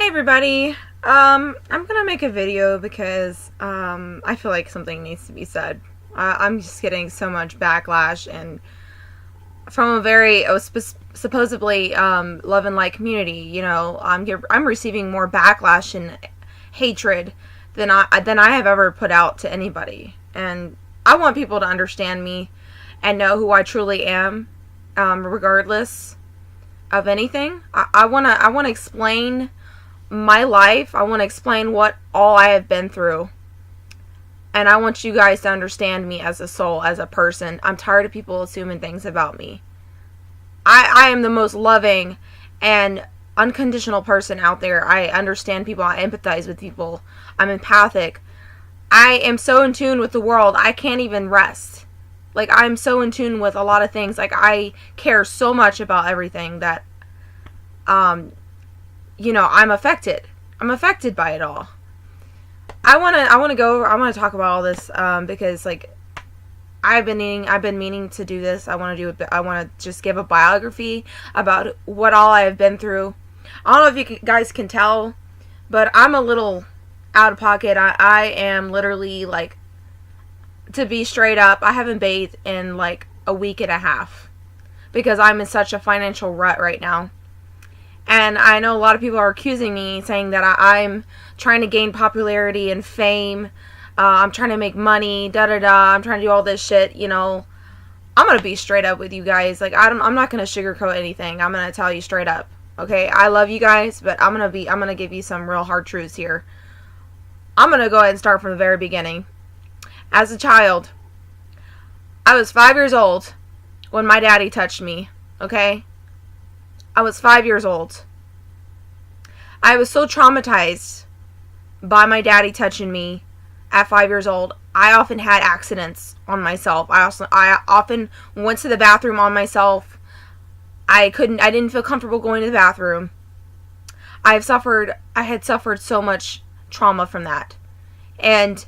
Hey everybody, I'm gonna make a video because, I feel like something needs to be said. I'm just getting so much backlash and from a very, supposedly, love and light community, I'm receiving more backlash and hatred than I have ever put out to anybody. And I want people to understand me and know who I truly am, regardless of anything. I wanna explain my life. I want to explain what all I have been through. And I want you guys to understand me as a soul, as a person. I'm tired of people assuming things about me. I am the most loving and unconditional person out there. I understand people. I empathize with people. I'm empathic. I am so in tune with the world. I can't even rest. Like, I'm so in tune with a lot of things. Like, I care so much about everything that, I'm affected. I'm affected by it all. I want to talk about all this, because, like, I've been meaning to do this. I want to just give a biography about what all I have been through. I don't know if you guys can tell, but I'm a little out of pocket. I am literally, like, to be straight up, I haven't bathed in, like, a week and a half because I'm in such a financial rut right now. And I know a lot of people are accusing me, saying that I'm trying to gain popularity and fame. I'm trying to make money, da-da-da. I'm trying to do all this shit, I'm going to be straight up with you guys. Like, I'm not going to sugarcoat anything. I'm going to tell you straight up. Okay? I love you guys, but I'm going to give you some real hard truths here. I'm going to go ahead and start from the very beginning. As a child, I was 5 years old when my daddy touched me. Okay? I was 5 years old. I was so traumatized by my daddy touching me at 5 years old. I often had accidents on myself. I often went to the bathroom on myself. I didn't feel comfortable going to the bathroom. I had suffered so much trauma from that. And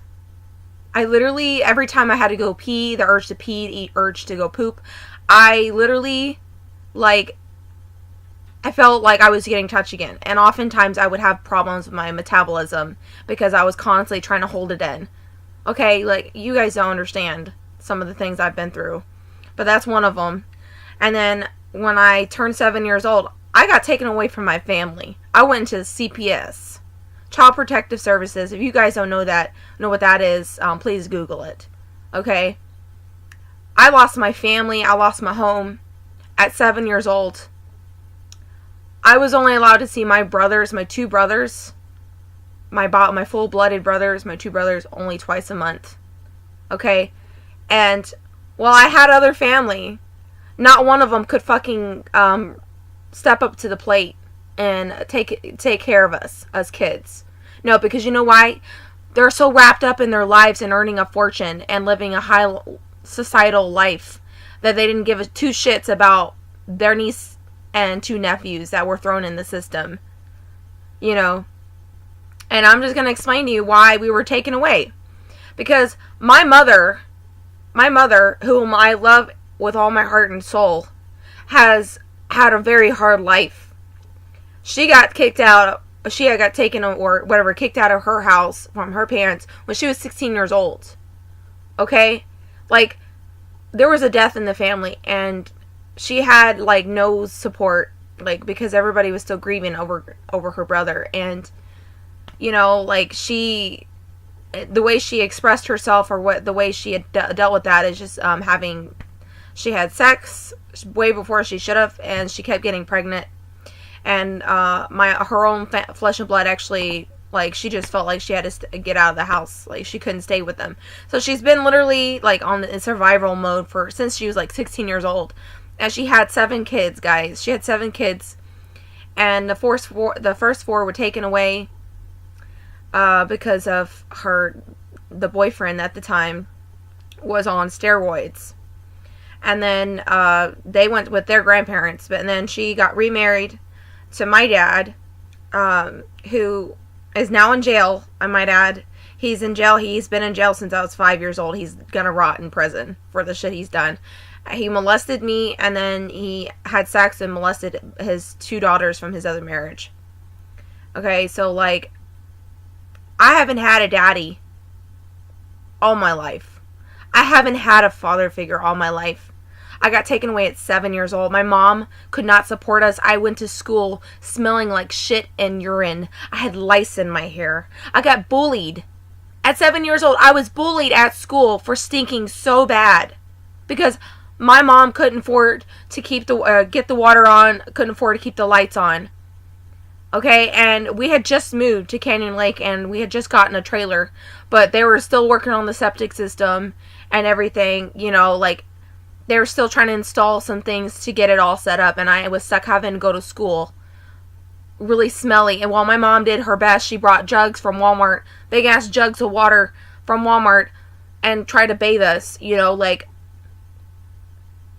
I literally, every time I had to go pee, the urge to pee, the urge to go poop, I literally, like, I felt like I was getting touched again. And oftentimes I would have problems with my metabolism because I was constantly trying to hold it in. Okay, like, you guys don't understand some of the things I've been through. But that's one of them. And then when I turned 7 years old, I got taken away from my family. I went into CPS, Child Protective Services. If you guys don't know what that is, please Google it. Okay? I lost my family. I lost my home at 7 years old. I was only allowed to see my brothers, my two brothers, my full-blooded brothers, my two brothers, only twice a month. Okay? And while I had other family, not one of them could fucking step up to the plate and take care of us as kids. No, because you know why? They're so wrapped up in their lives and earning a fortune and living a high societal life that they didn't give two shits about their niece and two nephews that were thrown in the system. And I'm just going to explain to you why we were taken away. Because my mother, whom I love with all my heart and soul, has had a very hard life. She got kicked out of her house from her parents when she was 16 years old. Okay? Like, there was a death in the family, and she had, like, no support, like, because everybody was still grieving over her brother. And, like, the way she expressed herself, or the way she had dealt with that is just she had sex way before she should have, and she kept getting pregnant. And her own flesh and blood actually, like, she just felt like she had to get out of the house. Like, she couldn't stay with them. So she's been literally, like, in survival mode since she was, like, 16 years old. And she had 7 kids, guys. She had 7 kids. And the first 4 were taken away because of the boyfriend at the time was on steroids. And then they went with their grandparents. But then she got remarried to my dad, who is now in jail, I might add. He's in jail. He's been in jail since I was 5 years old. He's gonna rot in prison for the shit he's done. He molested me, and then he had sex and molested his 2 daughters from his other marriage. Okay, so like, I haven't had a daddy all my life. I haven't had a father figure all my life. I got taken away at 7 years old. My mom could not support us. I went to school smelling like shit and urine. I had lice in my hair. I got bullied. At 7 years old, I was bullied at school for stinking so bad. Because my mom couldn't afford to keep get the water on, couldn't afford to keep the lights on. Okay, and we had just moved to Canyon Lake, and we had just gotten a trailer. But they were still working on the septic system and everything, you know, like, they were still trying to install some things to get it all set up, and I was stuck having to go to school. Really smelly. And while my mom did her best, she brought jugs from Walmart, big ass jugs of water from Walmart, and tried to bathe us, you know, like,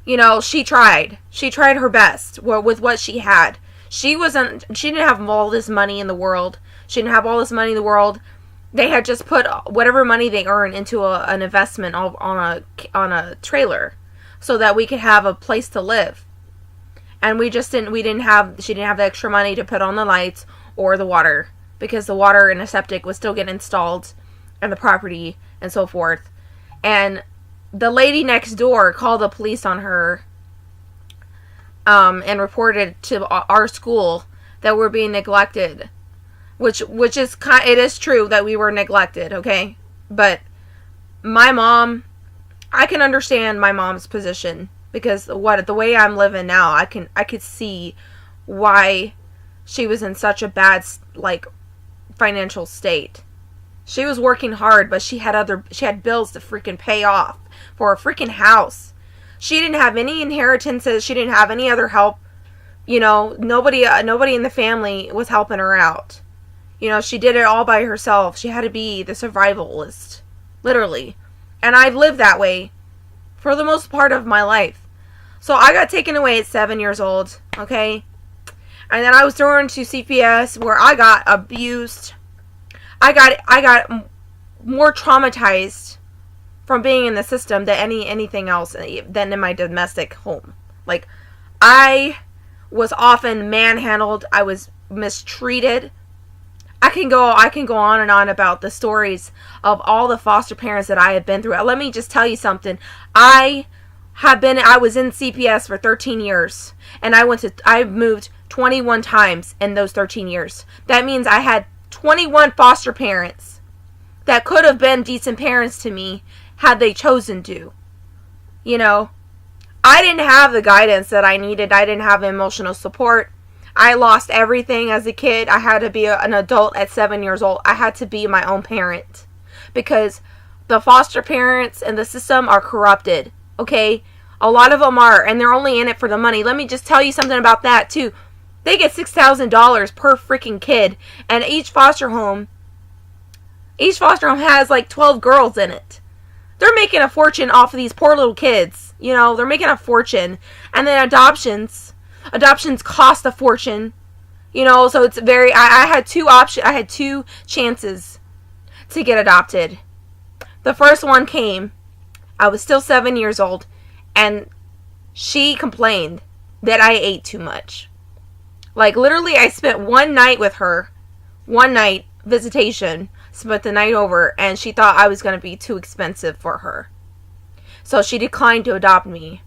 you know, she tried her best with what she had. She didn't have all this money in the world. She didn't have all this money in the world. They had just put whatever money they earned into an investment on a trailer, so that we could have a place to live. And she didn't have the extra money to put on the lights or the water, because the water in a septic was still getting installed and the property and so forth. And the lady next door called the police on her, and reported to our school that we're being neglected, which is it is true that we were neglected, okay? But my mom, I can understand my mom's position, because the way I'm living now, I could see why she was in such a bad, like, financial state. She was working hard, but she had bills to freaking pay off for a freaking house. She didn't have any inheritances. She didn't have any other help. You know, nobody in the family was helping her out. You know, she did it all by herself. She had to be the survivalist, literally. And I've lived that way for the most part of my life. So I got taken away at 7 years old, okay? And then I was thrown into CPS, where I got abused. I got more traumatized from being in the system than anything else, than in my domestic home. Like, I was often manhandled. I was mistreated. I can go on and on about the stories of all the foster parents that I have been through. Let me just tell you something. I was in CPS for 13 years, and I moved 21 times in those 13 years. That means I had 21 foster parents that could have been decent parents to me had they chosen to. You know, I didn't have the guidance that I needed. I didn't have emotional support. I lost everything as a kid. I had to be an adult at 7 years old. I had to be my own parent, because the foster parents and the system are corrupted. Okay? A lot of them are, and they're only in it for the money. Let me just tell you something about that too. They get $6,000 per freaking kid, and each foster home has like 12 girls in it. They're making a fortune off of these poor little kids. You know, they're making a fortune. And then adoptions cost a fortune. You know, so it's I had two options. I had two chances to get adopted. The first one came. I was still 7 years old, and she complained that I ate too much. Like, literally, I spent one night with her. One night visitation. Spent the night over, and she thought I was going to be too expensive for her. So she declined to adopt me.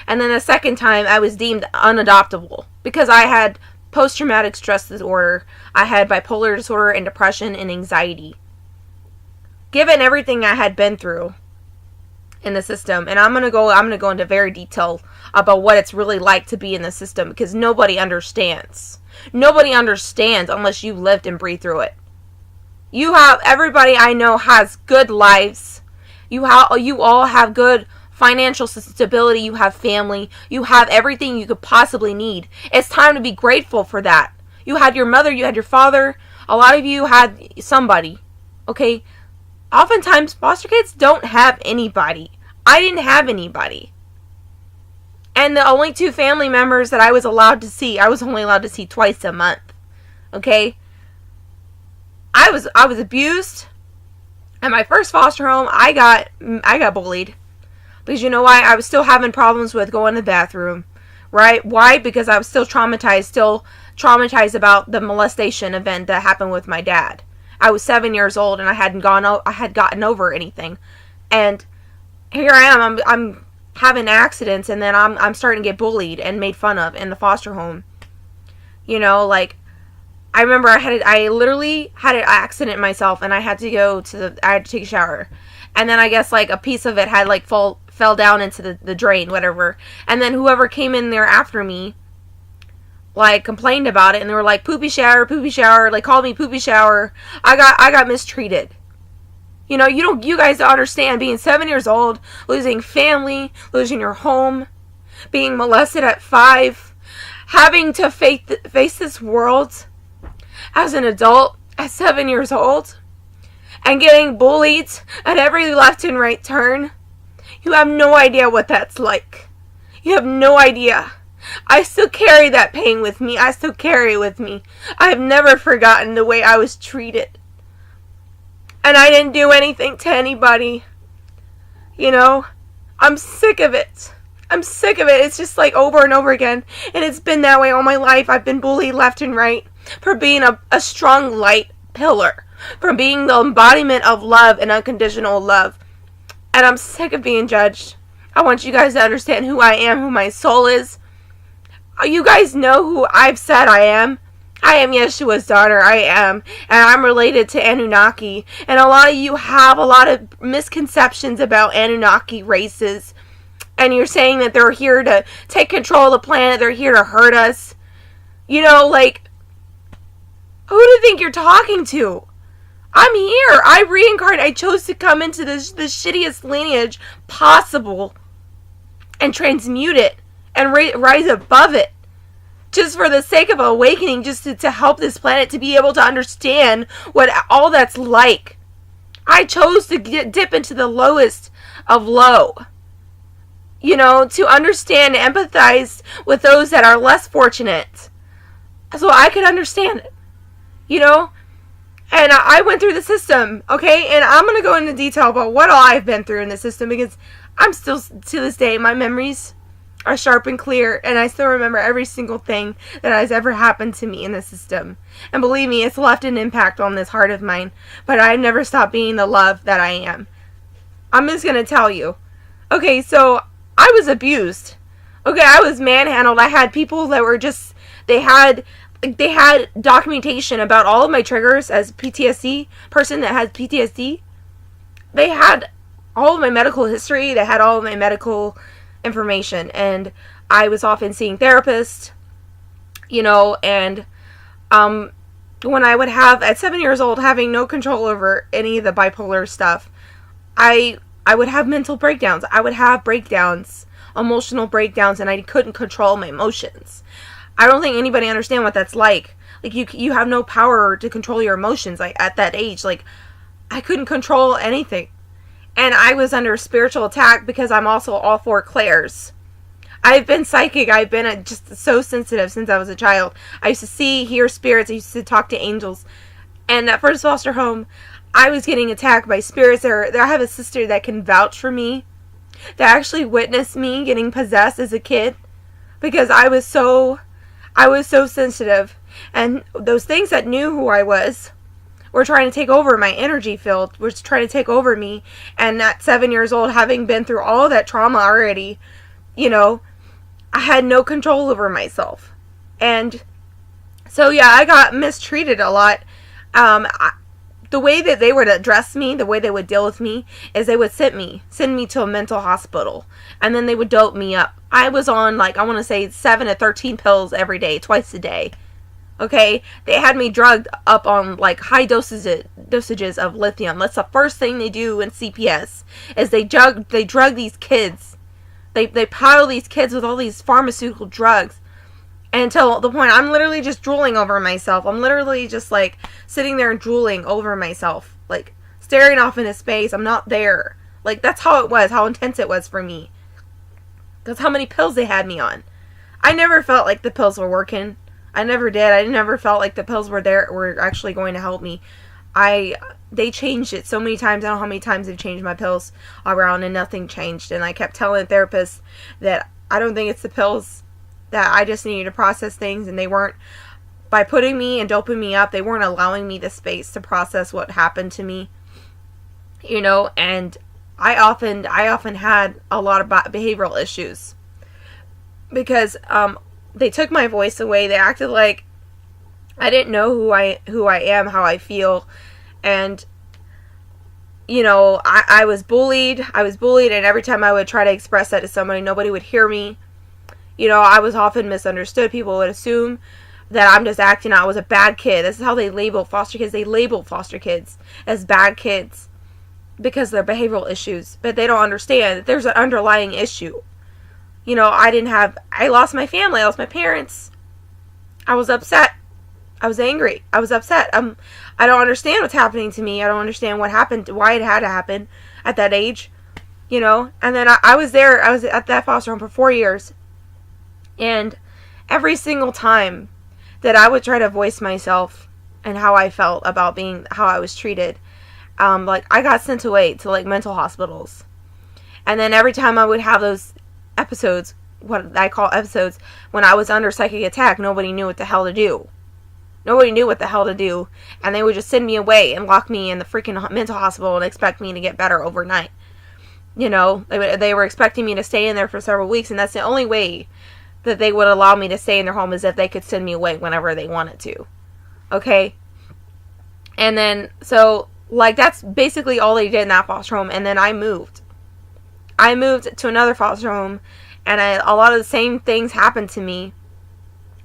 And then the second time, I was deemed unadoptable, because I had post-traumatic stress disorder. I had bipolar disorder and depression and anxiety. Given everything I had been through in the system, and I'm gonna go into very detail about what it's really like to be in the system, because nobody understands. Nobody understands unless you lived and breathed through it. Everybody I know has good lives. You all have good financial stability. You have family. You have everything you could possibly need. It's time to be grateful for that. You had your mother. You had your father. A lot of you had somebody. Okay? Oftentimes, foster kids don't have anybody. I didn't have anybody. And the only two family members that I was allowed to see, I was only allowed to see twice a month. Okay? I was abused. At my first foster home, I got bullied. Because you know why? I was still having problems with going to the bathroom. Right? Why? Because I was still traumatized, still traumatized about the molestation event that happened with my dad. I was 7 years old and I had gotten over anything. And here I am, I'm having accidents, and then I'm starting to get bullied and made fun of in the foster home. You know, like, I remember I literally had an accident myself, and I had to I had to take a shower. And then I guess, like, a piece of it had, like, fell down into the drain, whatever. And then whoever came in there after me, like, complained about it, and they were like, poopy shower, like, called me poopy shower. I got mistreated. You know, you guys don't understand being 7 years old, losing family, losing your home, being molested at 5, having to face this world as an adult at 7 years old, and getting bullied at every left and right turn. You have no idea what that's like. You have no idea. I still carry that pain with me. I still carry it with me. I have never forgotten the way I was treated. And I didn't do anything to anybody. You know? I'm sick of it. I'm sick of it. It's just like over and over again. And it's been that way all my life. I've been bullied left and right for being a strong light pillar. For being the embodiment of love and unconditional love. And I'm sick of being judged. I want you guys to understand who I am, who my soul is. You guys know who I've said I am. I am Yeshua's daughter. I am. And I'm related to Annunaki. And a lot of you have a lot of misconceptions about Annunaki races. And you're saying that they're here to take control of the planet. They're here to hurt us. You know, like, who do you think you're talking to? I'm here. I reincarnated. I chose to come into the shittiest lineage possible and transmute it and rise above it. Just for the sake of awakening, just to help this planet to be able to understand what all that's like. I chose to dip into the lowest of low. You know, to understand and empathize with those that are less fortunate. So I could understand it. You know? And I went through the system, okay? And I'm going to go into detail about what all I've been through in the system, because I'm still, to this day, my memories are sharp and clear, and I still remember every single thing that has ever happened to me in the system. And believe me, it's left an impact on this heart of mine, but I've never stopped being the love that I am. I'm just going to tell you. Okay, so I was abused. Okay, I was manhandled. I had people that were just, they had documentation about all of my triggers as a PTSD person that has PTSD. They had all of my medical history. They had all of my medical information, and I was often seeing therapists, you know, and when I would have, at 7 years old, having no control over any of the bipolar stuff, I would have mental breakdowns. I would have breakdowns, emotional breakdowns, and I couldn't control my emotions. I don't think anybody understands what that's like. Like, you have no power to control your emotions, like, at that age. Like, I couldn't control anything. And I was under spiritual attack because I'm also all for clairs. I've been psychic. I've been just so sensitive since I was a child. I used to see, hear spirits. I used to talk to angels. And at first foster home, I was getting attacked by spirits. I have a sister that can vouch for me, that actually witnessed me getting possessed as a kid, because I was so sensitive. And those things that knew who I was were trying to take over my energy field, was trying to take over me. And at 7 years old, having been through all that trauma already, you know, I had no control over myself. And so, yeah, I got mistreated a lot. The way that they would address me, the way they would deal with me, is they would send me to a mental hospital. And then they would dope me up. I was on, like, I want to say 7 to 13 pills every day, twice a day. Okay, they had me drugged up on, like, high dosages of lithium. That's the first thing they do in CPS, is they drug these kids. They pile these kids with all these pharmaceutical drugs. And until the point I'm literally just drooling over myself. I'm literally just, like, sitting there and drooling over myself. Like, staring off into space. I'm not there. Like, that's how it was, how intense it was for me. That's how many pills they had me on. I never felt like the pills were working. I never did. I never felt like the pills were actually going to help me. They changed it so many times. I don't know how many times they've changed my pills around, and nothing changed. And I kept telling therapists that I don't think it's the pills, that I just needed to process things, and they weren't by putting me and doping me up, they weren't allowing me the space to process what happened to me, you know, and I often had a lot of behavioral issues because they took my voice away. They acted like I didn't know who I am, how I feel, and you know, I was bullied. And every time I would try to express that to somebody, nobody would hear me. You know, I was often misunderstood. People would assume that I'm just acting out. I was a bad kid. This is how they label foster kids. They label foster kids as bad kids because of their behavioral issues. But they don't understand that there's an underlying issue. You know, I lost my family. I lost my parents. I was upset. I was angry. I was upset. I don't understand what's happening to me. I don't understand what happened, why it had to happen at that age, you know. And then I was at that foster home for 4 years. And every single time that I would try to voice myself and how I felt about how I was treated, like I got sent away to like mental hospitals. And then every time I would have those episodes, what I call episodes, when I was under psychic attack, nobody knew what the hell to do. Nobody knew what the hell to do, and they would just send me away and lock me in the freaking mental hospital and expect me to get better overnight. You know, they were expecting me to stay in there for several weeks, and that's the only way that they would allow me to stay in their home, is if they could send me away whenever they wanted to. Okay? And then, so, like, that's basically all they did in that foster home, and then I moved. I moved to another foster home, and a lot of the same things happened to me.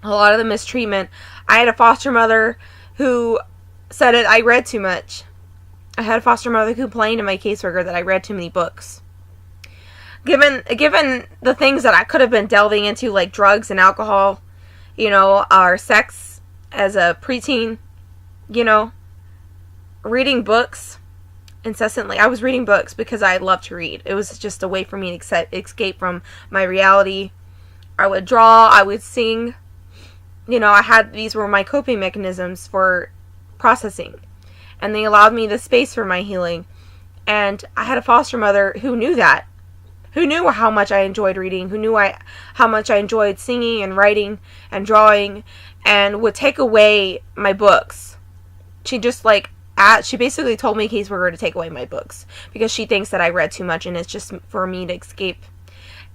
A lot of the mistreatment. I had a foster mother who said I read too much. I had a foster mother who complained to my caseworker that I read too many books. Given the things that I could have been delving into, like drugs and alcohol, you know, or sex as a preteen, you know, reading books incessantly. I was reading books because I love to read. It was just a way for me to escape from my reality. I would draw, I would sing. You know, these were my coping mechanisms for processing. And they allowed me the space for my healing. And I had a foster mother who knew that. Who knew how much I enjoyed reading. Who knew how much I enjoyed singing and writing and drawing. And would take away my books. She just she basically told me caseworker to take away my books. Because she thinks that I read too much and it's just for me to escape.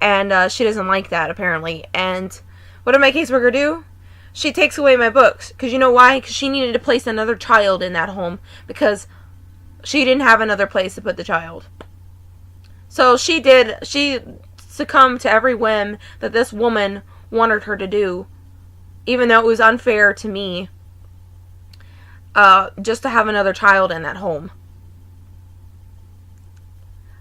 And she doesn't like that, apparently. And what did my caseworker do? She takes away my books. Because you know why? Because she needed to place another child in that home. Because she didn't have another place to put the child. So she succumbed to every whim that this woman wanted her to do. Even though it was unfair to me. Just to have another child in that home.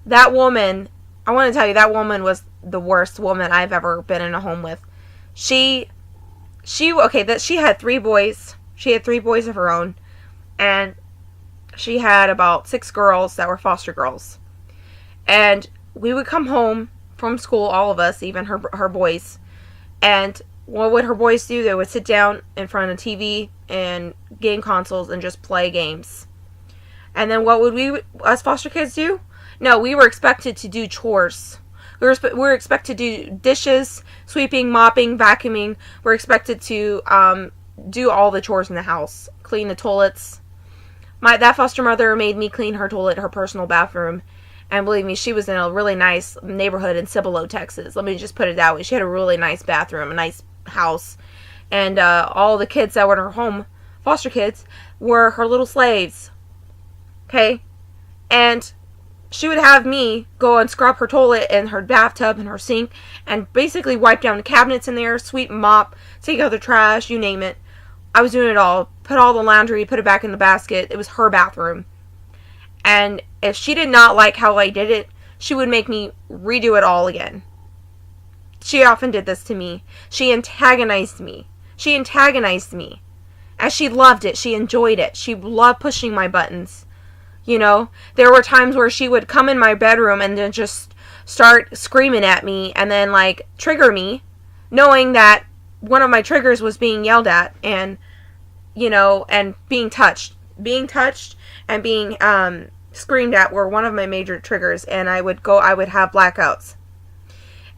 That woman, I want to tell you, that woman was the worst woman I've ever been in a home with. She had 3 boys. She had 3 boys of her own. And she had about 6 girls that were foster girls. And we would come home from school, all of us, even her boys. And what would her boys do? They would sit down in front of TV and game consoles and just play games. And then what would we, as foster kids, do? No, we were expected to do chores. We were expected to do dishes, sweeping, mopping, vacuuming. We're expected to do all the chores in the house. Clean the toilets. That foster mother made me clean her toilet, her personal bathroom. And believe me, she was in a really nice neighborhood in Cibolo, Texas. Let me just put it that way. She had a really nice bathroom, a nice house. And all the kids that were in her home, foster kids, were her little slaves. Okay? And she would have me go and scrub her toilet and her bathtub and her sink and basically wipe down the cabinets in there, sweep and mop, take out the trash, you name it. I was doing it all. Put all the laundry, put it back in the basket. It was her bathroom. And if she did not like how I did it, she would make me redo it all again. She often did this to me. She antagonized me. As she loved it. She enjoyed it. She loved pushing my buttons. You know, there were times where she would come in my bedroom and then just start screaming at me and then trigger me, knowing that one of my triggers was being yelled at and, you know, and being touched. Being touched and being screamed at were one of my major triggers, and I would have blackouts.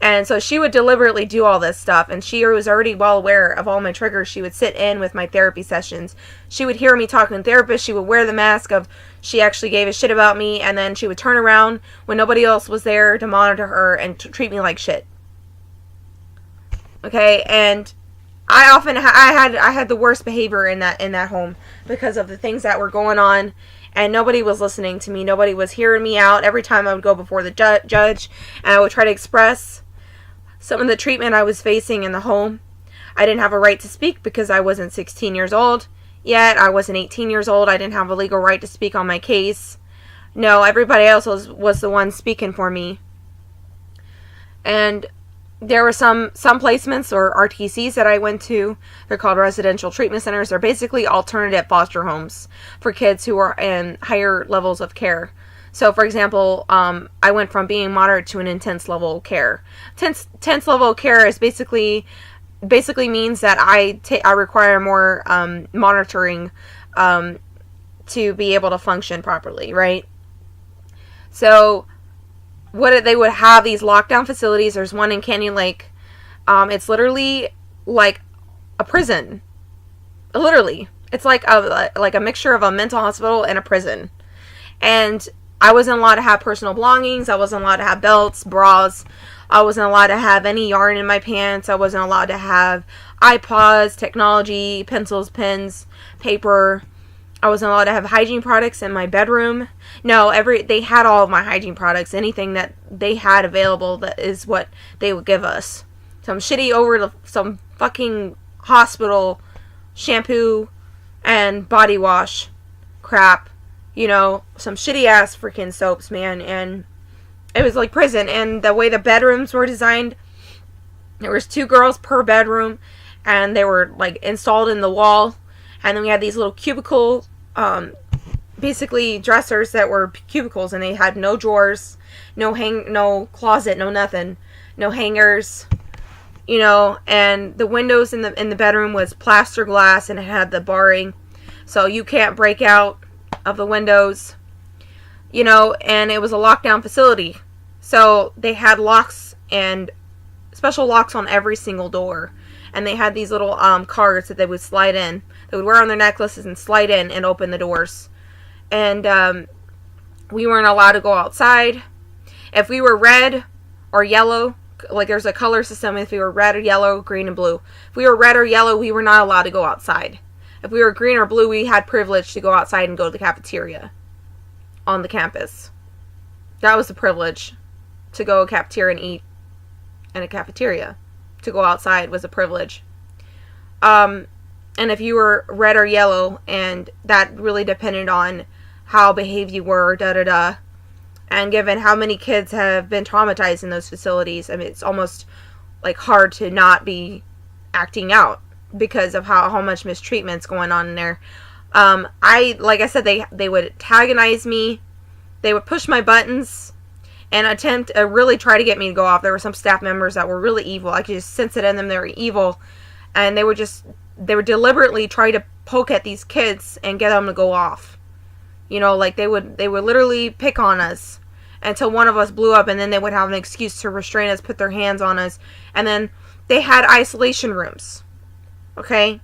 And so she would deliberately do all this stuff, and she was already well aware of all my triggers. She would sit in with my therapy sessions. She would hear me talking to the therapist. She would wear the mask of she actually gave a shit about me, and then she would turn around when nobody else was there to monitor her and treat me like shit. Okay, and I had the worst behavior in that home because of the things that were going on, and nobody was listening to me. Nobody was hearing me out. Every time I would go before the judge, and I would try to express some of the treatment I was facing in the home. I didn't have a right to speak because I wasn't 16 years old yet. I wasn't 18 years old. I didn't have a legal right to speak on my case. No, everybody else was the one speaking for me. And there were some placements or RTCs that I went to. They're called residential treatment centers. They're basically alternative foster homes for kids who are in higher levels of care. So, for example, I went from being moderate to an intense level of care. Intense level of care is basically means that I require more monitoring to be able to function properly, right? So, they would have these lockdown facilities. There's one in Canyon Lake. It's literally like a prison. Literally, it's like a mixture of a mental hospital and a prison, and I wasn't allowed to have personal belongings. I wasn't allowed to have belts, bras. I wasn't allowed to have any yarn in my pants. I wasn't allowed to have iPods, technology, pencils, pens, paper. I wasn't allowed to have hygiene products in my bedroom. No, they had all of my hygiene products. Anything that they had available, that is what they would give us. Some some fucking hospital shampoo and body wash crap. You know, some shitty ass freaking soaps, man, and it was like prison. And the way the bedrooms were designed, there was 2 girls per bedroom, and they were like installed in the wall. And then we had these little cubicle, basically dressers that were cubicles, and they had no drawers, no closet, no nothing, no hangers, you know. And the windows in the bedroom was plaster glass, and it had the barring, so you can't break out of the windows, you know. And it was a lockdown facility, so they had locks and special locks on every single door, and they had these little cards that they would slide in. They would wear on their necklaces and slide in and open the doors. And we weren't allowed to go outside. If we were red or yellow, like there's a color system, if we were red or yellow, green and blue. If we were red or yellow, we were not allowed to go outside. If we were green or blue, we had privilege to go outside and go to the cafeteria on the campus. That was the privilege, to go to a cafeteria and eat in a cafeteria. To go outside was a privilege. And if you were red or yellow, and that really depended on how behaved you were, da-da-da. And given how many kids have been traumatized in those facilities, I mean, it's almost like hard to not be acting out because of how much mistreatment's going on in there. Like I said, they would antagonize me. They would push my buttons and attempt to really try to get me to go off. There were some staff members that were really evil. I could just sense it in them. They were evil. And they would deliberately try to poke at these kids and get them to go off. You know, like they would literally pick on us until one of us blew up, and then they would have an excuse to restrain us, put their hands on us. And then they had isolation rooms. Okay?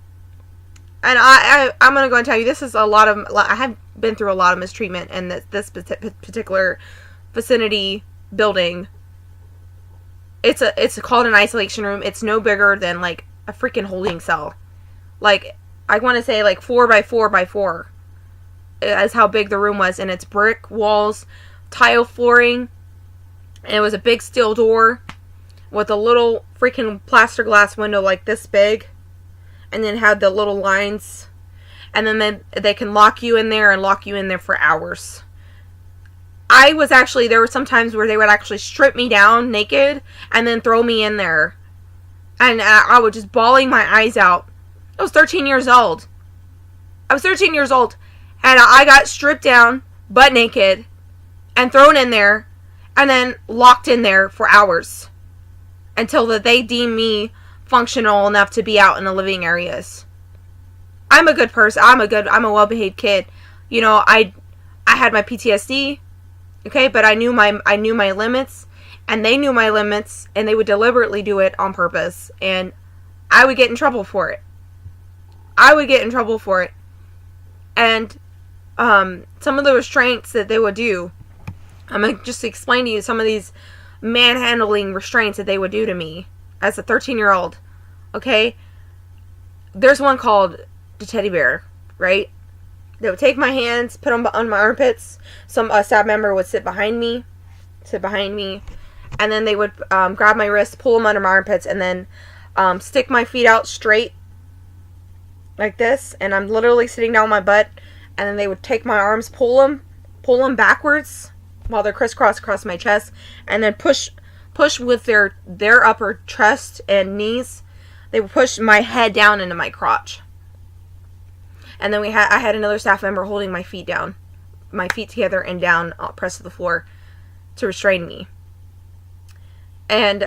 And I'm going to go and tell you, this is I have been through a lot of mistreatment in this particular vicinity building. It's called an isolation room. It's no bigger than like a freaking holding cell. Like, I want to say like 4 by 4 by 4 is how big the room was. And it's brick walls, tile flooring, and it was a big steel door with a little freaking plaster glass window like this big, and then had the little lines, and then they can lock you in there and lock you in there for hours. There were some times where they would actually strip me down naked and then throw me in there, and I was just bawling my eyes out. I was 13 years old. And I got stripped down, butt naked, and thrown in there, and then locked in there for hours until that they deemed me functional enough to be out in the living areas. I'm a good person. I'm a well-behaved kid. You know, I had my PTSD, okay, but I knew my limits, And they knew my limits, and they would deliberately do it on purpose. And I would get in trouble for it. And some of the restraints that they would do, I'm going to just explain to you some of these manhandling restraints that they would do to me as a 13-year-old. Okay? There's one called the teddy bear, right? They would take my hands, put them on my armpits. A staff member would sit behind me, and then they would grab my wrist, pull them under my armpits, and then stick my feet out straight like this, and I'm literally sitting down on my butt, and then they would take my arms, pull them backwards while they're crisscrossed across my chest, and then push with their upper chest and knees. They would push my head down into my crotch. And then I had another staff member holding my feet down, my feet together and down, pressed to the floor to restrain me. And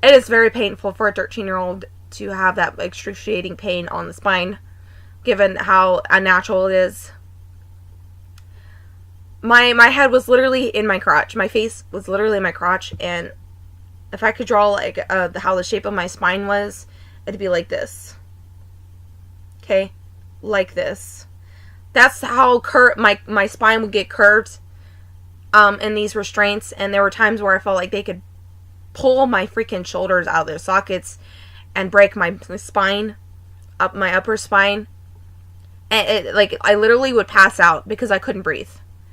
it is very painful for a 13-year-old to have that excruciating pain on the spine, given how unnatural it is. My head was literally in my crotch. My face was literally in my crotch, and if I could draw like how the shape of my spine was, it'd be like this. Okay? Like this. That's how my spine would get curved in these restraints, and there were times where I felt like they could pull my freaking shoulders out of their sockets and break my spine, up my upper spine. And I literally would pass out because I couldn't breathe.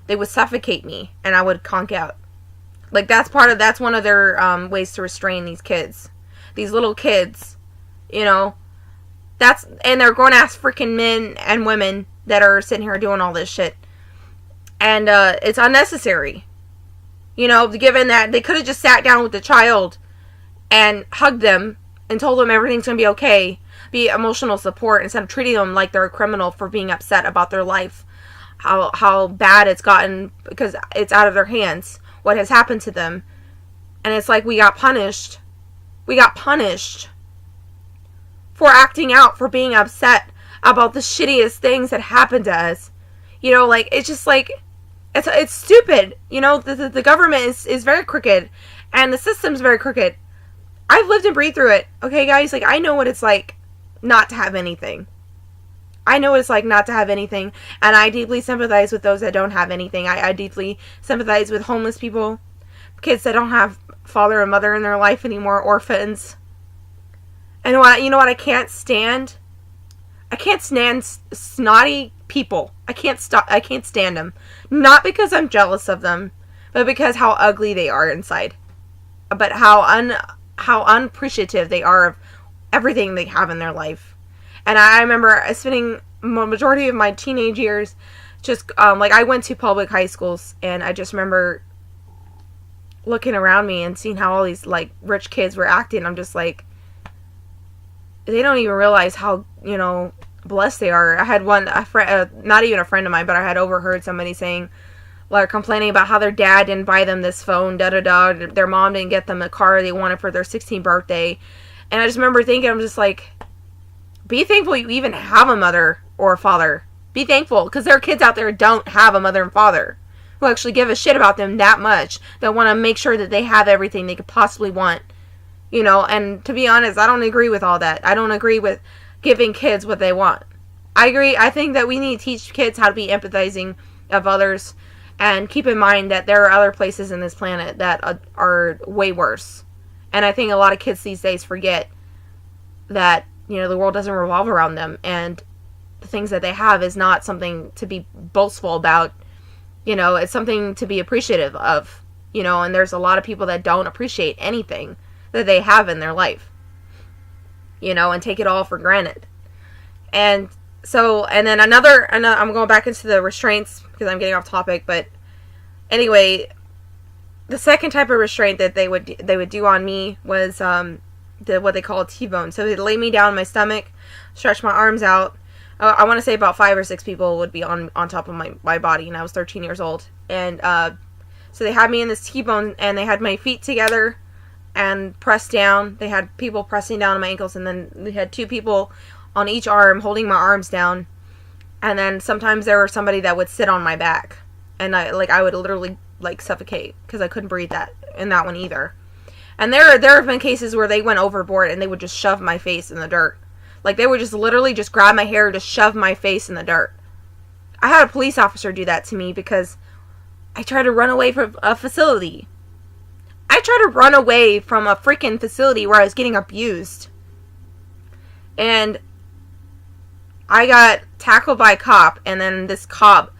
They would suffocate me, and I would conk out. Like, that's one of their ways to restrain these kids. These little kids, you know. And they're grown-ass freaking men and women that are sitting here doing all this shit. And it's unnecessary. You know, given that they could have just sat down with the child and hugged them and told them everything's going to be okay. Be emotional support instead of treating them like they're a criminal for being upset about their life. How bad it's gotten because it's out of their hands. What has happened to them. And it's like we got punished. We got punished for acting out, for being upset about the shittiest things that happened to us. You know, like, it's just like, it's stupid. You know, the government is very crooked, and the system's very crooked. I've lived and breathed through it. Okay, guys, like, I know what it's like not to have anything. I know what it's like not to have anything, and I deeply sympathize with those that don't have anything. I deeply sympathize with homeless people, kids that don't have father and mother in their life anymore, orphans. And you know what I can't stand? I can't stand snotty people. I can't stand them. Not because I'm jealous of them, but because how ugly they are inside. But how unappreciative they are of everything they have in their life. And I remember spending majority of my teenage years just, I went to public high schools, and I just remember looking around me and seeing how all these, like, rich kids were acting. I'm just like, they don't even realize how, you know, blessed they are. I had a friend, not even a friend of mine, but I had overheard somebody saying, like, complaining about how their dad didn't buy them this phone, their mom didn't get them a car they wanted for their 16th birthday. And I just remember thinking, I'm just like, be thankful you even have a mother or a father. Be thankful, because there are kids out there who don't have a mother and father, who actually give a shit about them that much, that want to make sure that they have everything they could possibly want. You know, and to be honest, I don't agree with all that. I don't agree with giving kids what they want. I think that we need to teach kids how to be empathizing of others, and keep in mind that there are other places in this planet that are way worse. And I think a lot of kids these days forget that, you know, the world doesn't revolve around them, and the things that they have is not something to be boastful about. You know, it's something to be appreciative of. You know, and there's a lot of people that don't appreciate anything that they have in their life, you know, and take it all for granted. And so, and then another I'm going back into the restraints because I'm getting off topic, but anyway, the second type of restraint that they would do on me was what they call a T-bone. So they'd lay me down on my stomach, stretch my arms out. I want to say about 5 or 6 people would be on top of my body, and I was 13 years old. And so they had me in this T-bone, and they had my feet together and pressed down. They had people pressing down on my ankles, and then they had 2 people on each arm holding my arms down. And then sometimes there was somebody that would sit on my back And I would literally, like, suffocate because I couldn't breathe in that one either. And there have been cases where they went overboard and they would just shove my face in the dirt. Like, they would just literally just grab my hair and just shove my face in the dirt. I had a police officer do that to me because I tried to run away from a facility. I tried to run away from a freaking facility where I was getting abused. And I got tackled by a cop, and then this cop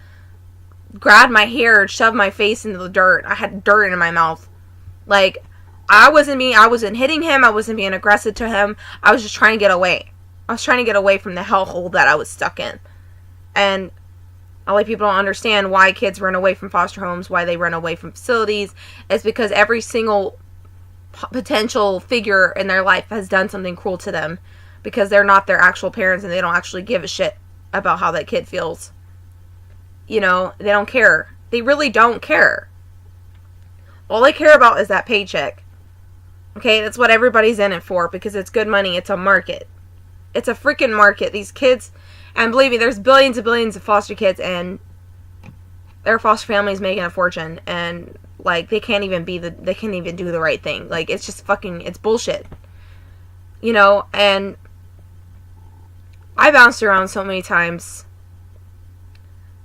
grabbed my hair and shoved my face into the dirt. I had dirt in my mouth. Like, I wasn't hitting him. I wasn't being aggressive to him. I was just trying to get away. I was trying to get away from the hellhole that I was stuck in. And a lot of people don't understand why kids run away from foster homes, why they run away from facilities. It's because every single potential figure in their life has done something cruel to them, because they're not their actual parents and they don't actually give a shit about how that kid feels. You know, they don't care. They really don't care. All they care about is that paycheck. Okay, that's what everybody's in it for, because it's good money. It's a market. It's a freaking market. These kids, and believe me, there's billions and billions of foster kids, and their foster families making a fortune, and like they can't even do the right thing. Like, it's just it's bullshit. You know, and I bounced around so many times,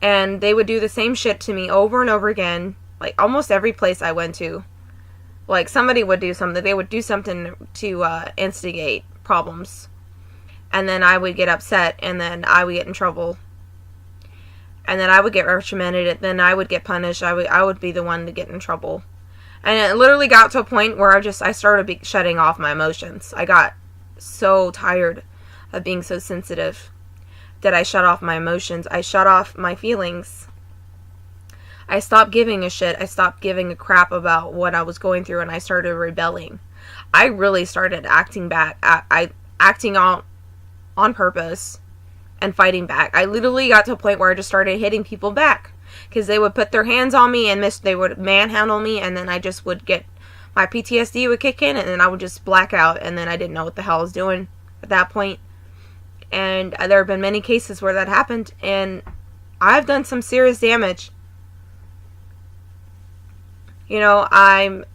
and they would do the same shit to me over and over again. Like, almost every place I went to, like, somebody would do something. They would do something to instigate problems. And then I would get upset, and then I would get in trouble. And then I would get reprimanded, and then I would get punished. I would be the one to get in trouble. And it literally got to a point where I started shutting off my emotions. I got so tired of being so sensitive that I shut off my emotions. I shut off my feelings. I stopped giving a shit. I stopped giving a crap about what I was going through, and I started rebelling. I really started acting back. Acting out on purpose and fighting back. I literally got to a point where I just started hitting people back, because they would put their hands on me and they would manhandle me, and then I just would get, my PTSD would kick in, and then I would just black out, and then I didn't know what the hell I was doing at that point. And there have been many cases where that happened, and I've done some serious damage. You know, I'm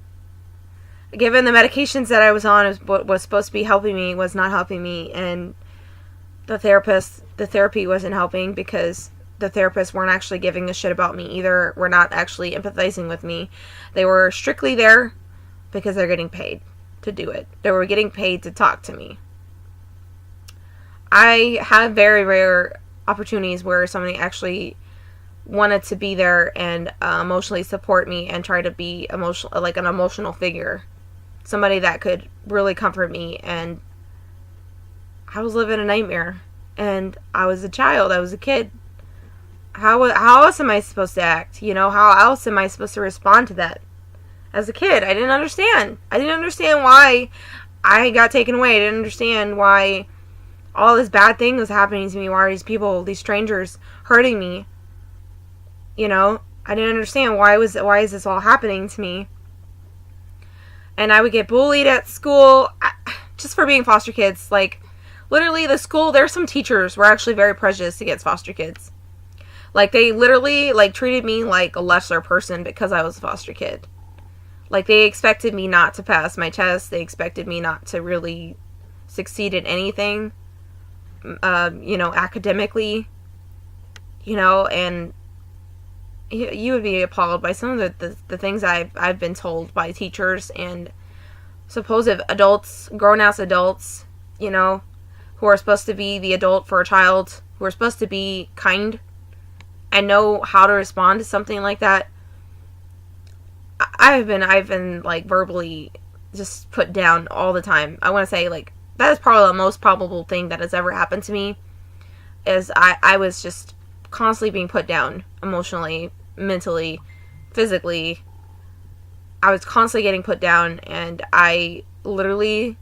given the medications that I was on, what was supposed to be helping me was not helping me, and the therapy wasn't helping, because the therapists weren't actually giving a shit about me either. Were not actually empathizing with me. They were strictly there because they're getting paid to do it. They were getting paid to talk to me. I had very rare opportunities where somebody actually wanted to be there and emotionally support me and try to be emotional, like an emotional figure, somebody that could really comfort me. And I was living a nightmare, and I was a child. I was a kid. How else am I supposed to act? You know, how else am I supposed to respond to that? As a kid, I didn't understand. I didn't understand why I got taken away. I didn't understand why all this bad thing was happening to me. Why are these people, these strangers, hurting me? You know, I didn't understand why is this all happening to me. And I would get bullied at school just for being foster kids. Like, literally, the school, there's some teachers were actually very prejudiced against foster kids. Like, they literally, like, treated me like a lesser person because I was a foster kid. Like, they expected me not to pass my test. They expected me not to really succeed at anything, you know, academically, you know, and you would be appalled by some of the things I've been told by teachers and supposed adults, grown-ass adults, you know, who are supposed to be the adult for a child, who are supposed to be kind and know how to respond to something like that. I've been like verbally just put down all the time. I want to say, like, that is probably the most probable thing that has ever happened to me, is I was just constantly being put down emotionally, mentally, physically. I was constantly getting put down, and I literally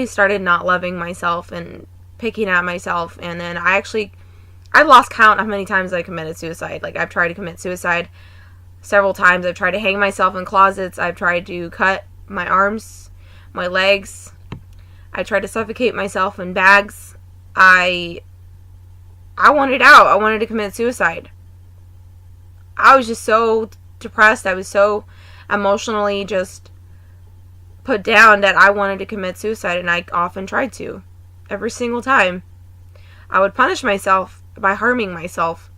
started not loving myself and picking at myself. And then I lost count of how many times I committed suicide. Like, I've tried to commit suicide several times. I've tried to hang myself in closets. I've tried to cut my arms, my legs. I tried to suffocate myself in bags. I wanted out. I wanted to commit suicide. I was just so depressed. I was so emotionally just put down that I wanted to commit suicide, and I often tried to. Every single time. I would punish myself by harming myself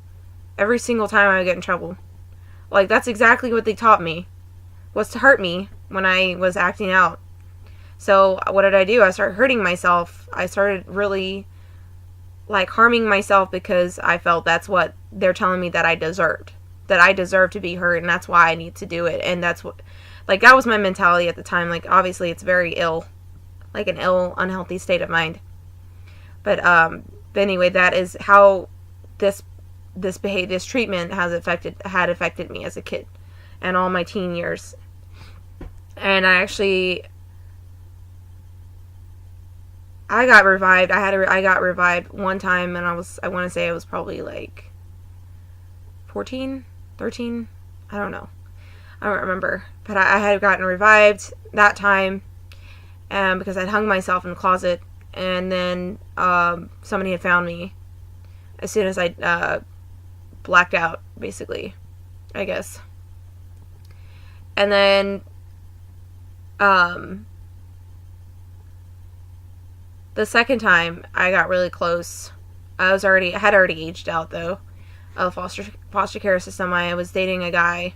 every single time I would get in trouble. Like, that's exactly what they taught me, was to hurt me when I was acting out. So what did I do? I started hurting myself. I started really, like, harming myself because I felt that's what they're telling me that I deserved. That I deserve to be hurt, and that's why I need to do it. And that's what, like, that was my mentality at the time. Like, obviously it's very ill, like an ill, unhealthy state of mind. But anyway, that is how this treatment had affected me as a kid and all my teen years. And I got revived. I got revived one time, and I want to say I was probably like 14, 13, I don't know. I don't remember. But I had gotten revived that time because I'd hung myself in the closet, and then somebody had found me as soon as I blacked out, basically, I guess. And then the second time I got really close. I had already aged out, though, of foster care system. I was dating a guy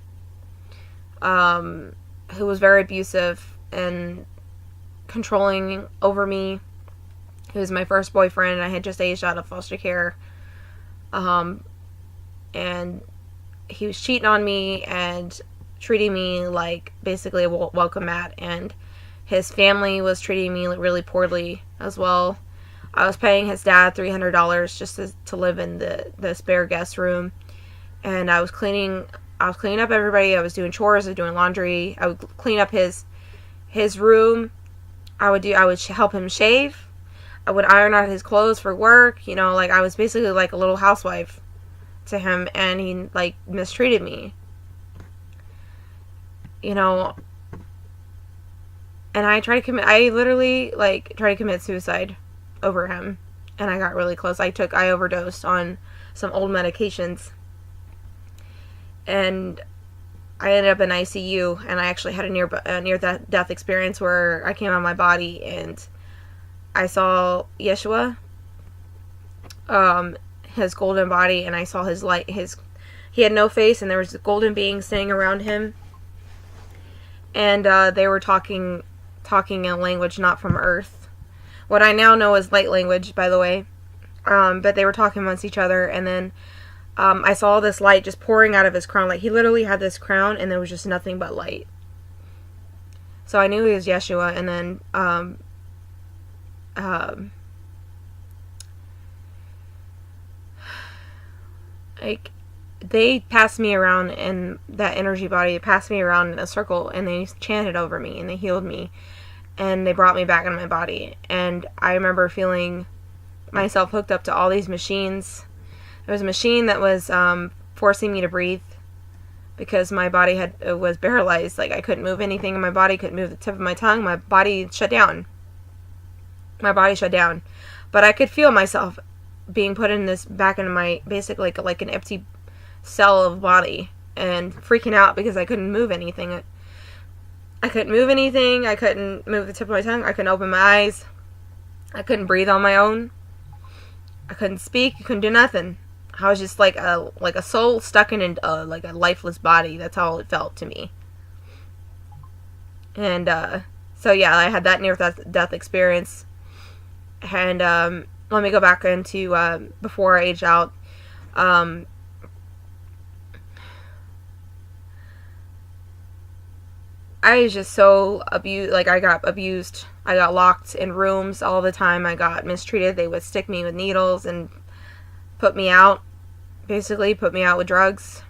who was very abusive and controlling over me. He was my first boyfriend, and I had just aged out of foster care. And he was cheating on me and treating me like basically a welcome mat, and his family was treating me really poorly as well. I was paying his dad $300 just to live in the spare guest room, and I was cleaning up everybody. I was doing chores, I was doing laundry. I would clean up his room. I would help him shave. I would iron out his clothes for work. Like, I was basically like a little housewife to him, and he, like, mistreated me. And I literally, like, tried to commit suicide over him, and I got really close. I overdosed on some old medications, and I ended up in ICU, and I actually had a near-death experience where I came out of my body, and I saw Yeshua, his golden body, and I saw his light. He had no face, and there was golden beings staying around him, and they were talking in a language not from Earth. What I now know is light language, by the way. But they were talking amongst each other, and then I saw this light just pouring out of his crown. Like, he literally had this crown, and there was just nothing but light. So I knew he was Yeshua, and then like, they passed me around in that energy body. They passed me around in a circle, and they chanted over me, and they healed me, and they brought me back into my body. And I remember feeling myself hooked up to all these machines. There was a machine that was forcing me to breathe because my body was paralyzed. Like, I couldn't move anything in my body, couldn't move the tip of my tongue. My body shut down. But I could feel myself being put back into my, basically like an empty cell of body, and freaking out because I couldn't move anything. I couldn't move anything. I couldn't move the tip of my tongue. I couldn't open my eyes. I couldn't breathe on my own. I couldn't speak. I couldn't do nothing. I was just like a soul stuck in like a lifeless body. That's how it felt to me. And so yeah, I had that near-death experience. And let me go back into before I aged out. I was just so abused. Like, I got abused. I got locked in rooms all the time. I got mistreated. They would stick me with needles and put me out. Basically, put me out with drugs.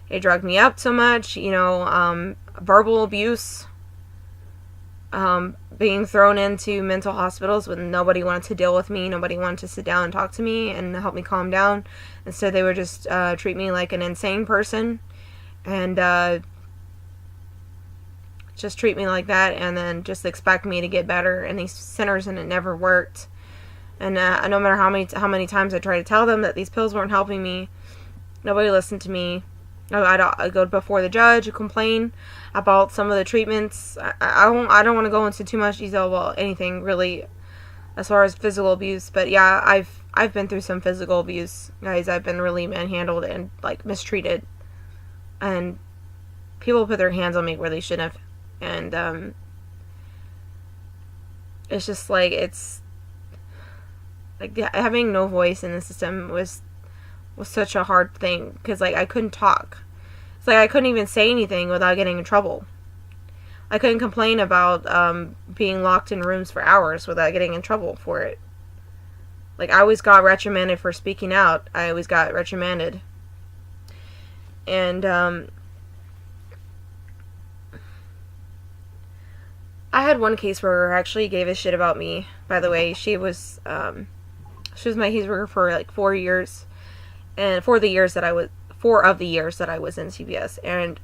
They drugged me up so much. Verbal abuse. Being thrown into mental hospitals when nobody wanted to deal with me. Nobody wanted to sit down and talk to me and help me calm down. Instead, they would just treat me like an insane person. And just treat me like that, and then just expect me to get better in these centers, and it never worked. And no matter how many times I tried to tell them that these pills weren't helping me, nobody listened to me. I go before the judge, complain about some of the treatments. I don't want to go into too much detail about anything really as far as physical abuse, but yeah, I've been through some physical abuse, guys. I've been really manhandled and like mistreated, and people put their hands on me where they shouldn't have, and it's just like, it's like having no voice in the system was such a hard thing, because like I couldn't talk. It's like I couldn't even say anything without getting in trouble. I couldn't complain about being locked in rooms for hours without getting in trouble for it. Like, I always got reprimanded for speaking out. I always got reprimanded. And I had one caseworker who actually gave a shit about me. By the way, she was my caseworker for like 4 years, and 4 of the years that I was in CPS, and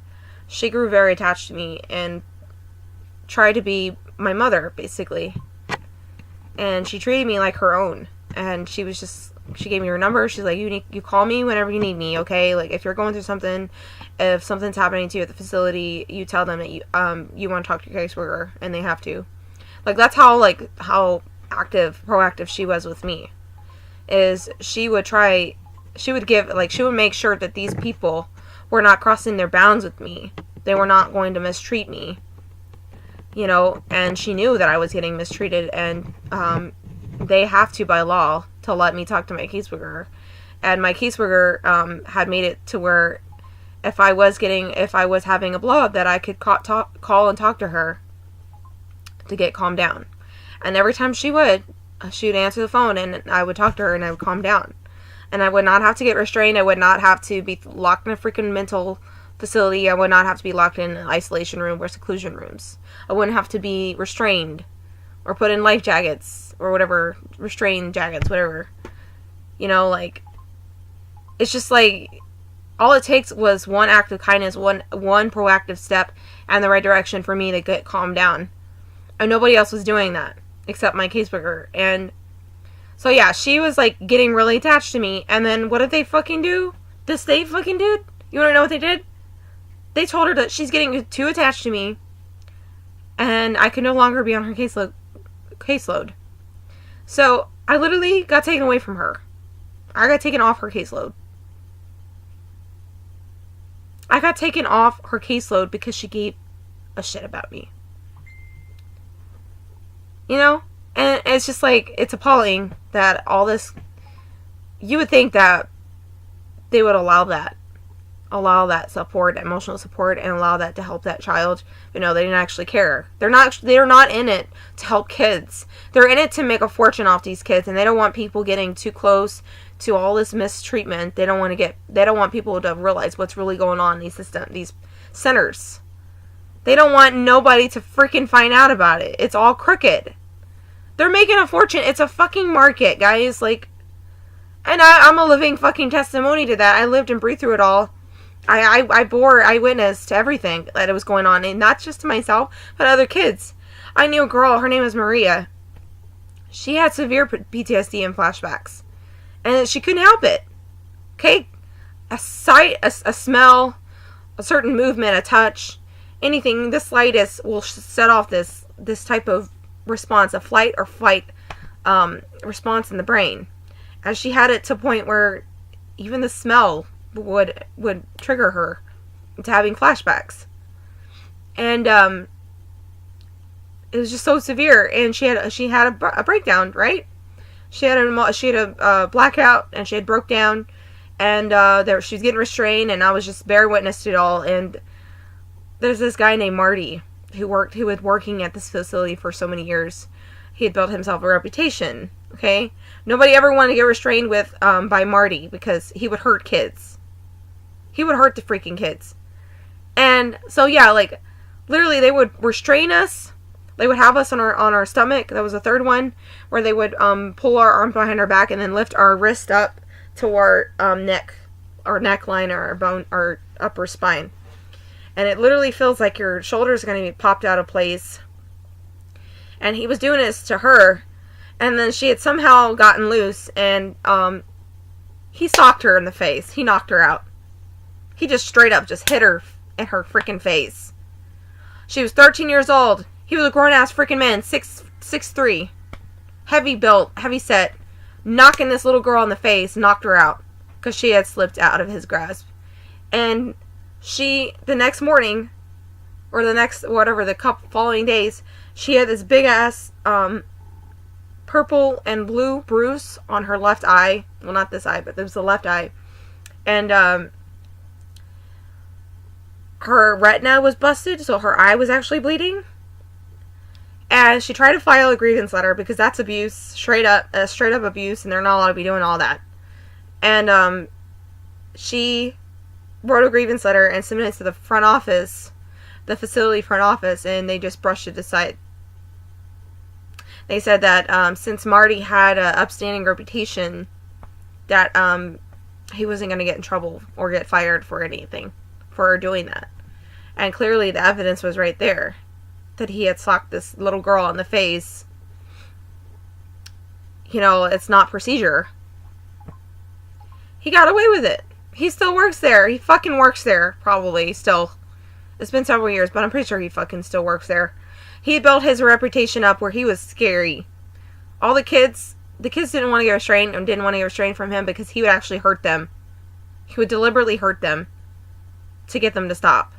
she grew very attached to me and tried to be my mother, basically. And she treated me like her own. And she gave me her number. She's like, you call me whenever you need me, okay? Like, if you're going through something, if something's happening to you at the facility, you tell them that you want to talk to your caseworker, and they have to. Like, that's how proactive she was with me. Is she would make sure that these people were not crossing their bounds with me. They were not going to mistreat me. You know, and she knew that I was getting mistreated, and they have to, by law, to let me talk to my caseworker. And my caseworker had made it to where if I was having a blow up, that I could call and talk to her to get calmed down. And every time she would answer the phone, and I would talk to her, and I would calm down. And I would not have to get restrained. I would not have to be locked in a freaking mental facility. I would not have to be locked in an isolation room or seclusion rooms. I wouldn't have to be restrained or put in life jackets or whatever, restrained jackets, whatever. You know, like, it's just like, all it takes was one act of kindness, one proactive step in the right direction for me to get calmed down. And nobody else was doing that except my caseworker. And so yeah, she was like getting really attached to me. And then what did they fucking do? This they fucking did? You want to know what they did? They told her that she's getting too attached to me, and I could no longer be on her caseload. So I literally got taken away from her. I got taken off her caseload. I got taken off her caseload because she gave a shit about me. You know? And it's just like, it's appalling that all this, you would think that they would allow that support, emotional support, and allow that to help that child. But no, they didn't actually care. They're not in it to help kids. They're in it to make a fortune off these kids, and they don't want people getting too close to all this mistreatment. They don't want people to realize what's really going on in these centers. They don't want nobody to freaking find out about it. It's all crooked. They're making a fortune. It's a fucking market, guys. Like, and I'm a living fucking testimony to that. I lived and breathed through it all. I bore eyewitness to everything that was going on, and not just to myself, but other kids. I knew a girl, her name was Maria. She had severe PTSD and flashbacks, and she couldn't help it. Okay? A sight, a smell, a certain movement, a touch, anything, the slightest will set off this type of response, a flight or fight response in the brain. And she had it to a point where even the smell would trigger her into having flashbacks. And it was just so severe, and she had a breakdown, right? She had a blackout, and she had broke down, and she was getting restrained, and I was just bear witness to it all. And there's this guy named Marty who was working at this facility for so many years. He had built himself a reputation. Okay, nobody ever wanted to get restrained by Marty, because he would hurt kids. He would hurt the freaking kids. And so yeah, like, literally they would restrain us. They would have us on our stomach. That was the third one, where they would pull our arms behind our back and then lift our wrist up to our neck, our neckline, or our bone, our upper spine. And it literally feels like your shoulders are going to be popped out of place. And he was doing this to her, and then she had somehow gotten loose, and he socked her in the face. He knocked her out. He just straight up just hit her in her freaking face. She was 13 years old. He was a grown-ass freaking man, 6'3", heavy built, heavy set, knocking this little girl in the face, knocked her out because she had slipped out of his grasp. And she, the next morning, or the next, whatever, the couple following days, she had this big-ass purple and blue bruise on her left eye. Well, not this eye, but it was the left eye. And her retina was busted, so her eye was actually bleeding. And she tried to file a grievance letter because that's abuse, straight up abuse, and they're not allowed to be doing all that. And she wrote a grievance letter and submitted it to the front office, the facility front office, and they just brushed it aside. They said that since Marty had an upstanding reputation, that he wasn't going to get in trouble or get fired for anything for doing that. And clearly the evidence was right there, that he had socked this little girl in the face. You know, it's not procedure. He got away with it. He still works there. He fucking works there, probably, still. It's been several years, but I'm pretty sure he fucking still works there. He built his reputation up where he was scary. All the kids didn't want to get restrained and didn't want to get restrained from him because he would actually hurt them. He would deliberately hurt them to get them to stop.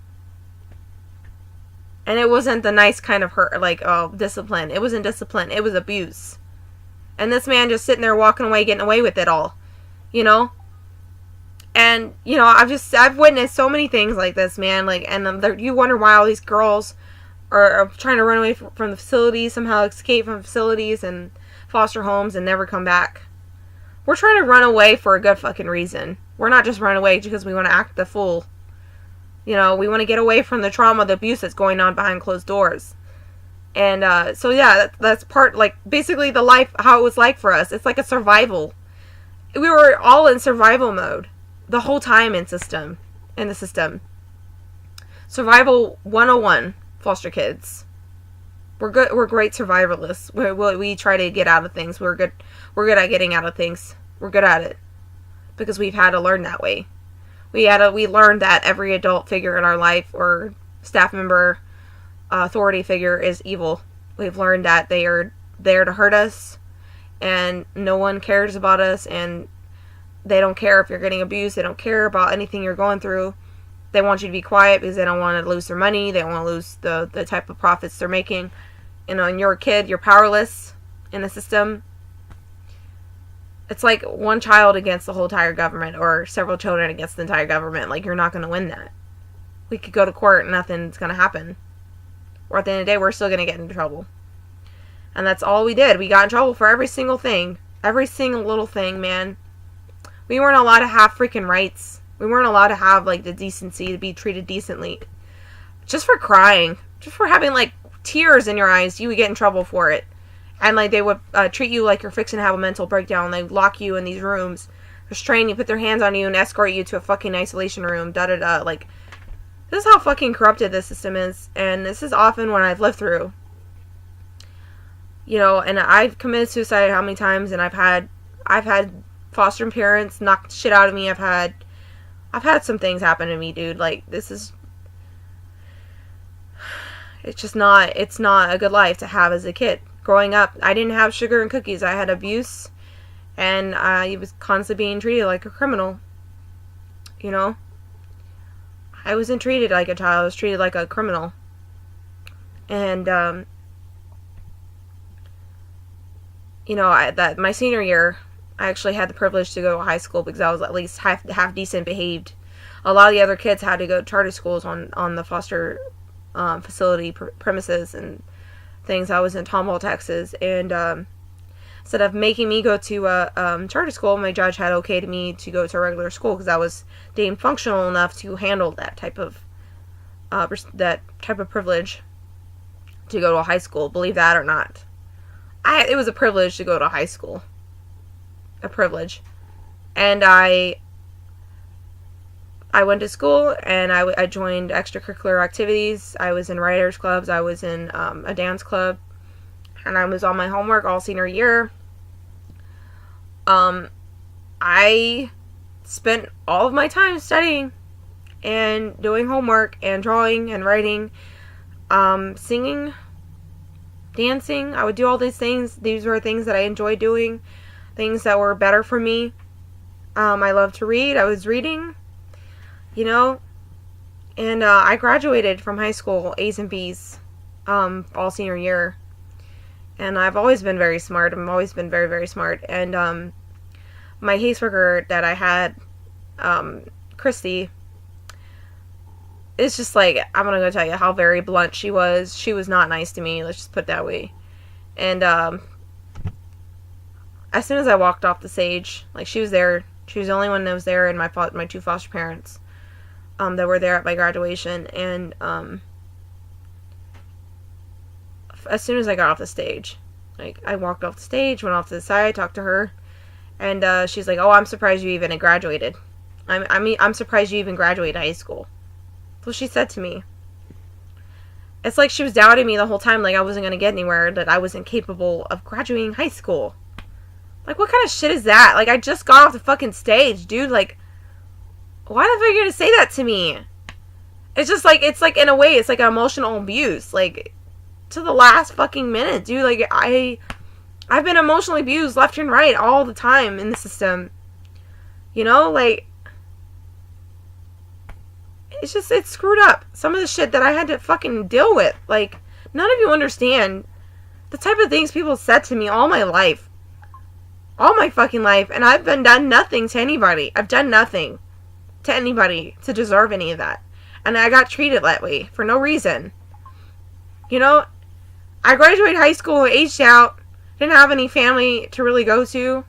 And it wasn't the nice kind of hurt, like, oh, discipline. It wasn't discipline. It was abuse. And this man just sitting there walking away, getting away with it all. You know? And, you know, I've witnessed so many things like this, man. Like, and you wonder why all these girls are trying to run away from the facilities, somehow escape from facilities and foster homes and never come back. We're trying to run away for a good fucking reason. We're not just running away because we want to act the fool. You know, we want to get away from the trauma, the abuse that's going on behind closed doors. And, so yeah, that's part, like, basically the life, how it was like for us. It's like a survival. We were all in survival mode the whole time in the system. Survival 101, foster kids. We're great survivalists. We try to get out of things. We're good at getting out of things. We're good at it. Because we've had to learn that way. We learned that every adult figure in our life or staff member, authority figure is evil. We've learned that they are there to hurt us, and no one cares about us, and they don't care if you're getting abused. They don't care about anything you're going through. They want you to be quiet because they don't want to lose their money. They don't want to lose the type of profits they're making. You know, and you're a kid, you're powerless in the system. It's like one child against the whole entire government, or several children against the entire government. Like, you're not going to win that. We could go to court and nothing's going to happen. Or at the end of the day, we're still going to get into trouble. And that's all we did. We got in trouble for every single thing. Every single little thing, man. We weren't allowed to have freaking rights. We weren't allowed to have, like, the decency to be treated decently. Just for crying. Just for having, like, tears in your eyes, you would get in trouble for it. And, like, they would treat you like you're fixing to have a mental breakdown. They lock you in these rooms, restrain you, put their hands on you, and escort you to a fucking isolation room. Da-da-da. Like, this is how fucking corrupted this system is. And this is often what I've lived through. You know, and I've committed suicide how many times, and I've had foster parents knock shit out of me. I've had some things happen to me, dude. Like, this is... it's not a good life to have as a kid. Growing up, I didn't have sugar and cookies. I had abuse, and I was constantly being treated like a criminal. You know? I wasn't treated like a child. I was treated like a criminal. And, you know, my senior year, I actually had the privilege to go to high school because I was at least half decent behaved. A lot of the other kids had to go to charter schools on the foster facility premises and things. I was in Tomball, Texas, and instead of making me go to a charter school, my judge had okayed me to go to a regular school because I was deemed functional enough to handle that type of privilege to go to a high school. Believe that or not, it was a privilege to go to high school. A privilege. And I went to school, and I joined extracurricular activities. I was in writers' clubs. I was in a dance club. And I was on my homework all senior year. I spent all of my time studying. and doing homework and drawing and writing, singing, dancing. I would do all these things. These were things that I enjoyed doing, things that were better for me. I love to read. I was reading, you know, and I graduated from high school, A's and B's, all senior year. And I've always been very smart. I've always been very, very smart. And my caseworker that I had, Christy, it's just like, I'm gonna go tell you how very blunt she was. She was not nice to me, let's just put it that way. And as soon as I walked off the stage, like, she was there. She was the only one that was there, and my two foster parents that were there at my graduation. And as soon as I got off the stage, like, I walked off the stage, went off to the side, talked to her, and she's like, "Oh, I'm surprised you even graduated. I'm surprised you even graduated high school." That's what she said to me. It's like she was doubting me the whole time, like I wasn't going to get anywhere, that I wasn't capable of graduating high school. Like, what kind of shit is that? Like, I just got off the fucking stage, dude. Like, why the fuck are you going to say that to me? It's just like, it's like, in a way, it's like an emotional abuse. Like, to the last fucking minute, dude. Like, I've been emotionally abused left and right all the time in the system. You know, like, it's just, it's screwed up. Some of the shit that I had to fucking deal with. Like, none of you understand the type of things people said to me all my life. All my fucking life. And I've done nothing to anybody. I've done nothing to anybody to deserve any of that. And I got treated that way for no reason. You know, I graduated high school, aged out, didn't have any family to really go to.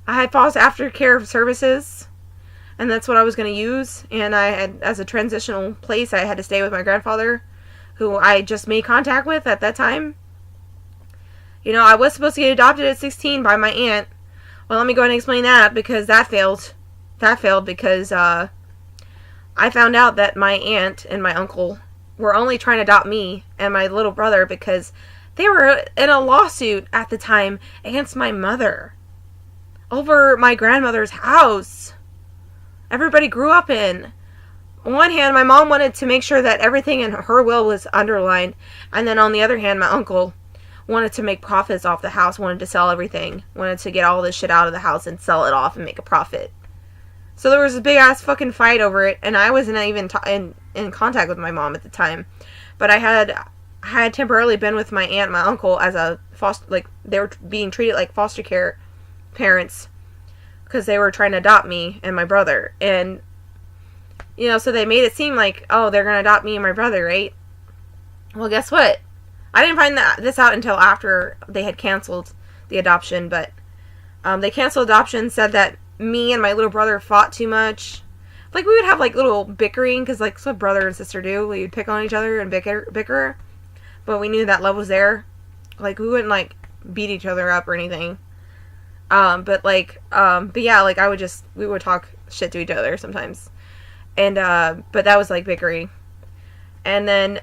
I had aftercare services, and that's what I was going to use. And I had, as a transitional place, I had to stay with my grandfather, who I just made contact with at that time. You know, I was supposed to get adopted at 16 by my aunt. Well, let me go ahead and explain that, because that failed. That failed because I found out that my aunt and my uncle were only trying to adopt me and my little brother because they were in a lawsuit at the time against my mother over my grandmother's house everybody grew up in. On one hand, my mom wanted to make sure that everything in her will was underlined, and then on the other hand, my uncle wanted to make profits off the house, wanted to sell everything, wanted to get all this shit out of the house and sell it off and make a profit. So there was a big ass fucking fight over it, and I wasn't even in contact with my mom at the time. But I had temporarily been with my aunt and my uncle as a foster, like, they were being treated like foster care parents because they were trying to adopt me and my brother. And, you know, so they made it seem like, oh, they're going to adopt me and my brother, right? Well, guess what? I didn't find this out until after they had canceled the adoption, but they canceled adoption, said that me and my little brother fought too much. Like, we would have, like, little bickering, because, like, that's what brother and sister do. We would pick on each other and bicker, but we knew that love was there. Like, we wouldn't, like, beat each other up or anything. But yeah, like, we would talk shit to each other sometimes. And, but that was, like, bickering. And then,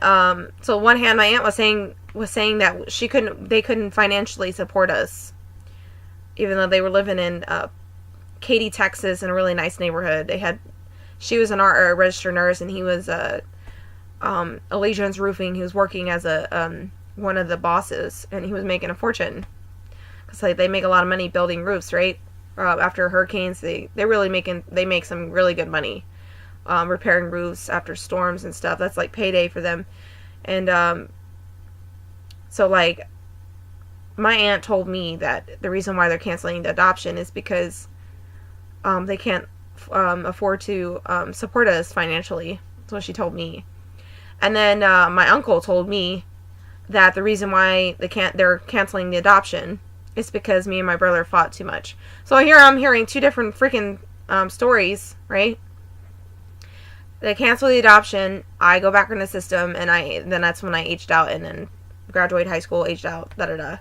so on one hand, my aunt was saying that they couldn't financially support us, even though they were living in, Katy, Texas, in a really nice neighborhood. She was a registered nurse, and he was, Allegiance Roofing. He was working as one of the bosses, and he was making a fortune. Cause, like, they make a lot of money building roofs, right? After hurricanes, they make some really good money. Repairing roofs after storms and stuff. That's like payday for them. And so, like, my aunt told me that the reason why they're canceling the adoption is because they can't afford to support us financially. That's what she told me. And then my uncle told me that the reason why they're canceling the adoption is because me and my brother fought too much. So here I'm hearing two different freaking stories, right? They cancel the adoption, I go back in the system, and then that's when I aged out and then graduated high school, aged out, da-da-da.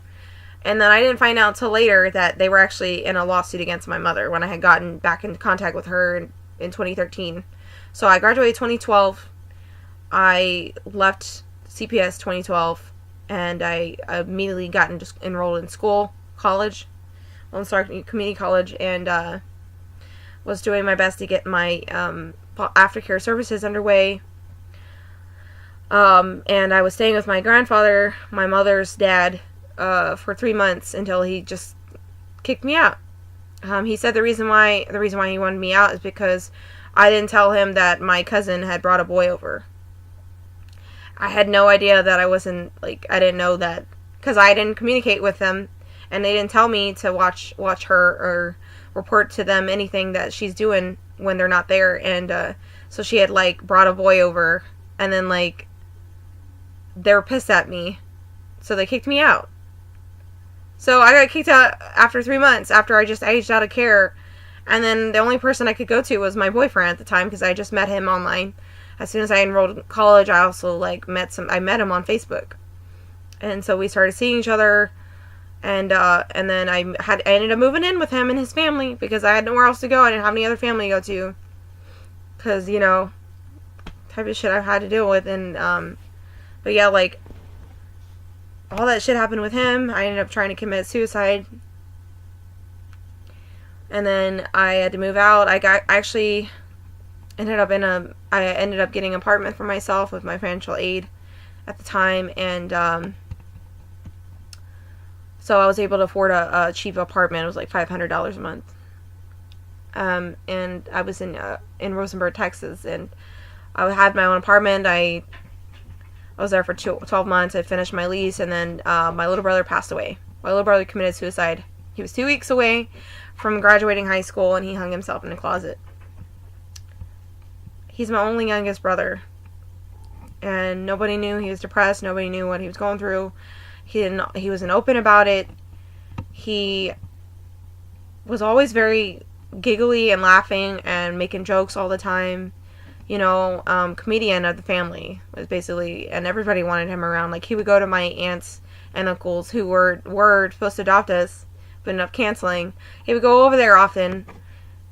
And then I didn't find out till later that they were actually in a lawsuit against my mother when I had gotten back in contact with her in 2013. So I graduated 2012. I left CPS 2012, and I immediately enrolled in college. Well, I'm sorry, community college, and was doing my best to get my aftercare services underway. And I was staying with my grandfather, my mother's dad, for 3 months until he just kicked me out. He said the reason why he wanted me out is because I didn't tell him that my cousin had brought a boy over. I had no idea that I didn't know that, because I didn't communicate with them, and they didn't tell me to watch her or report to them anything that she's doing when they're not there. And so she had brought a boy over, and then they were pissed at me, so they kicked me out. So I got kicked out after 3 months, after I just aged out of care. And then the only person I could go to was my boyfriend at the time, because I just met him online. As soon as I enrolled in college, I also met him on Facebook. And so we started seeing each other, and then I ended up moving in with him and his family, because I had nowhere else to go. I didn't have any other family to go to, because, type of shit I've had to deal with. And but yeah, all that shit happened with him. I ended up trying to commit suicide. And then I had to move out. I ended up getting an apartment for myself with my financial aid at the time. And so I was able to afford a cheap apartment. It was $500 a month. And I was in Rosenberg, Texas. And I had my own apartment. I was there for 12 months. I finished my lease, and then my little brother passed away. My little brother committed suicide. He was 2 weeks away from graduating high school, and he hung himself in a closet. He's my only youngest brother, and nobody knew he was depressed. Nobody knew what he was going through. He wasn't open about it. He was always very giggly and laughing and making jokes all the time. Comedian of the family was basically, and everybody wanted him around. He would go to my aunts and uncles who were supposed to adopt us, but ended up canceling. He would go over there often,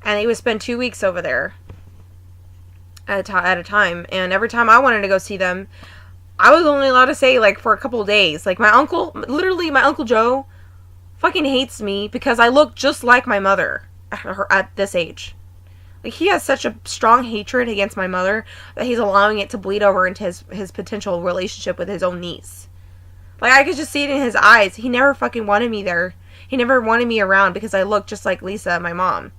and he would spend 2 weeks over there at a time. And every time I wanted to go see them, I was only allowed to stay for a couple of days. My uncle Joe fucking hates me because I look just like my mother at this age. He has such a strong hatred against my mother that he's allowing it to bleed over into his potential relationship with his own niece. I could just see it in his eyes. He never fucking wanted me there. He never wanted me around because I look just like Lisa, my mom.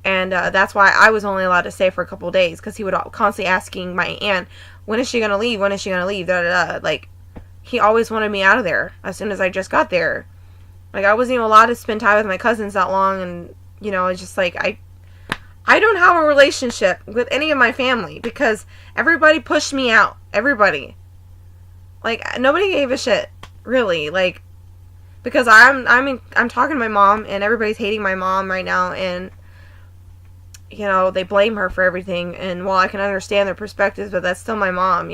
And that's why I was only allowed to stay for a couple of days, because he would constantly asking my aunt, when is she going to leave? When is she going to leave? Da, da, da. He always wanted me out of there as soon as I just got there. I wasn't even allowed to spend time with my cousins that long. And, it's just I don't have a relationship with any of my family because everybody pushed me out. Everybody. Nobody gave a shit, really. Because I'm talking to my mom, and everybody's hating my mom right now, and they blame her for everything. And while I can understand their perspectives, but that's still my mom.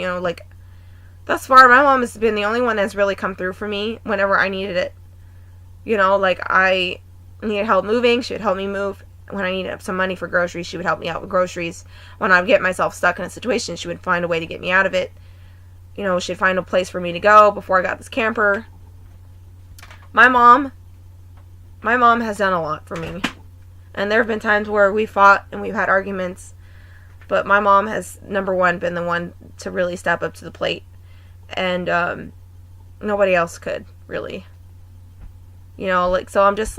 Thus far, my mom has been the only one that's really come through for me whenever I needed it. I needed help moving, she would help me move. When I needed some money for groceries, she would help me out with groceries. When I would get myself stuck in a situation, she would find a way to get me out of it. She'd find a place for me to go before I got this camper. My mom has done a lot for me. And there have been times where we fought and we've had arguments. But my mom has, number one, been the one to really step up to the plate. And nobody else could, really. So I'm just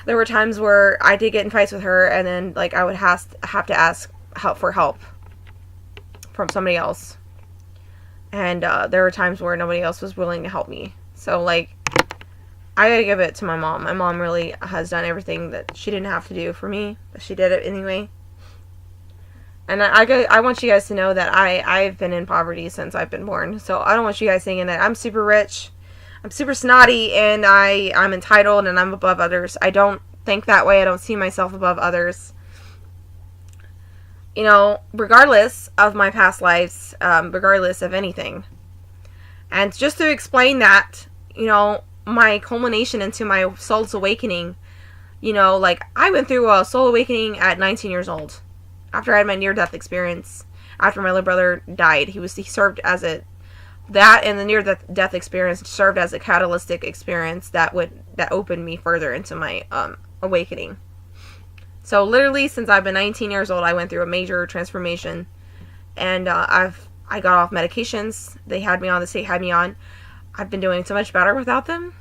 there were times where I did get in fights with her, and then I would have to ask for help from somebody else. And there were times where nobody else was willing to help me. So I gotta give it to my mom. My mom really has done everything that she didn't have to do for me, but she did it anyway. And I want you guys to know that I've been in poverty since I've been born. So I don't want you guys thinking that I'm super rich, I'm super snotty, and I'm entitled and I'm above others. I don't think that way. I don't see myself above others. Regardless of my past lives, regardless of anything. And just to explain that, my culmination into my soul's awakening, I went through a soul awakening at 19 years old. After I had my near-death experience, after my little brother died, he served as that and the near-death experience served as a catalytic experience that opened me further into my awakening. So literally since I've been 19 years old, I went through a major transformation, and I got off medications. They had me on. The state had me on. I've been doing so much better without them.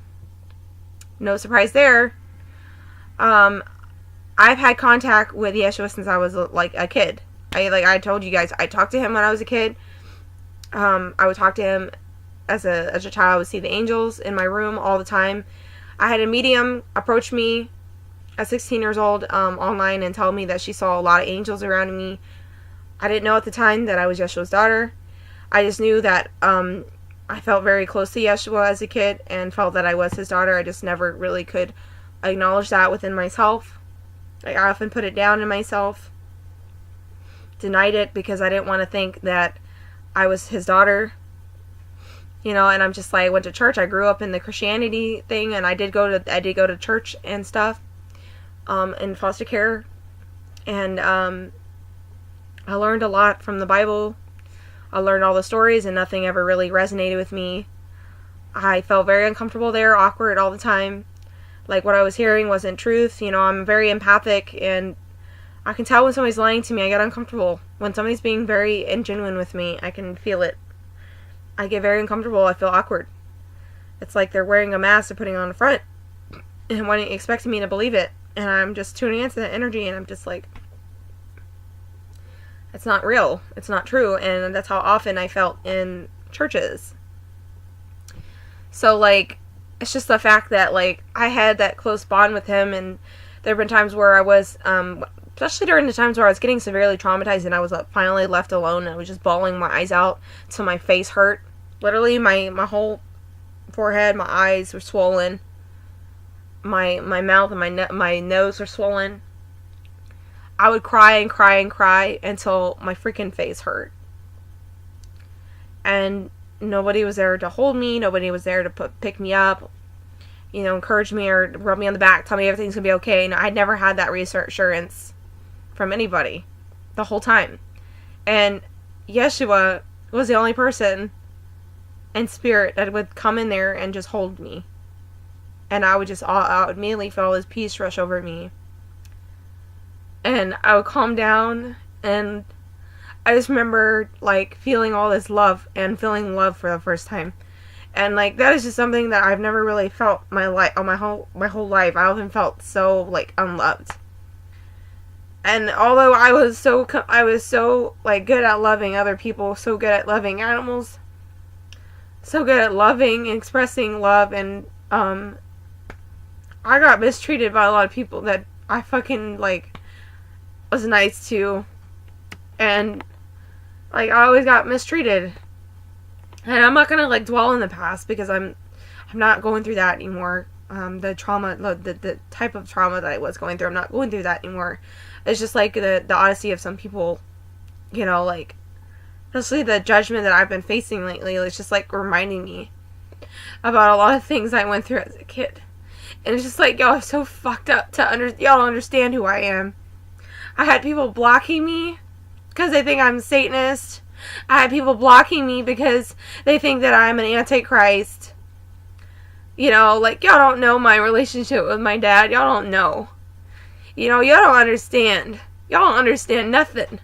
No surprise there. I've had contact with Yeshua since I was like a kid. I told you guys, I talked to him when I was a kid. I would talk to him as a child. I would see the angels in my room all the time. I had a medium approach me at 16 years old online and tell me that she saw a lot of angels around me. I didn't know at the time that I was Yeshua's daughter. I just knew that I felt very close to Yeshua as a kid and felt that I was his daughter. I just never really could acknowledge that within myself. I often put it down in myself, denied it because I didn't want to think that I was his daughter, and I'm just like, I went to church. I grew up in the Christianity thing, and I did go to church and stuff, in foster care, and I learned a lot from the Bible. I learned all the stories, and nothing ever really resonated with me. I felt very uncomfortable there, awkward all the time. Like, what I was hearing wasn't truth. I'm very empathic, and I can tell when somebody's lying to me. I get uncomfortable. When somebody's being very ingenuine with me, I can feel it. I get very uncomfortable. I feel awkward. It's like they're wearing a mask they're putting on the front and expecting me to believe it. And I'm just tuning into that energy, and I'm just like, it's not real. It's not true. And that's how often I felt in churches. So, like, it's just the fact that, like, I had that close bond with him, and there have been times where I was, especially during the times where I was getting severely traumatized and I was finally left alone, and I was just bawling my eyes out till my face hurt. Literally, my whole forehead, my eyes were swollen. My mouth and my nose were swollen. I would cry and cry and cry until my freaking face hurt. And nobody was there to hold me. Nobody was there to pick me up, encourage me or rub me on the back, tell me everything's going to be okay. And I never had that reassurance from anybody the whole time. And Yeshua was the only person in spirit that would come in there and just hold me. And I would immediately feel his peace rush over me. And I would calm down, and I just remember, like, feeling all this love and feeling love for the first time. And, like, that is just something that I've never really felt my whole life. I often felt so, like, unloved. And although I was so, like, good at loving other people, so good at loving animals, so good at loving and expressing love, and, I got mistreated by a lot of people that I fucking, like, was nice to. And, like, I always got mistreated. And I'm not gonna, like, dwell in the past, because I'm not going through that anymore. The trauma, the type of trauma that I was going through, I'm not going through that anymore. It's just, like, the odyssey of some people, like, especially the judgment that I've been facing lately. It's just, like, reminding me about a lot of things I went through as a kid. And it's just like, y'all are so fucked up y'all don't understand who I am. I had people blocking me because they think I'm a satanist. I had people blocking me because they think that I'm an antichrist. Like, y'all don't know my relationship with my dad. Y'all don't know. Y'all don't understand. Y'all don't understand nothing.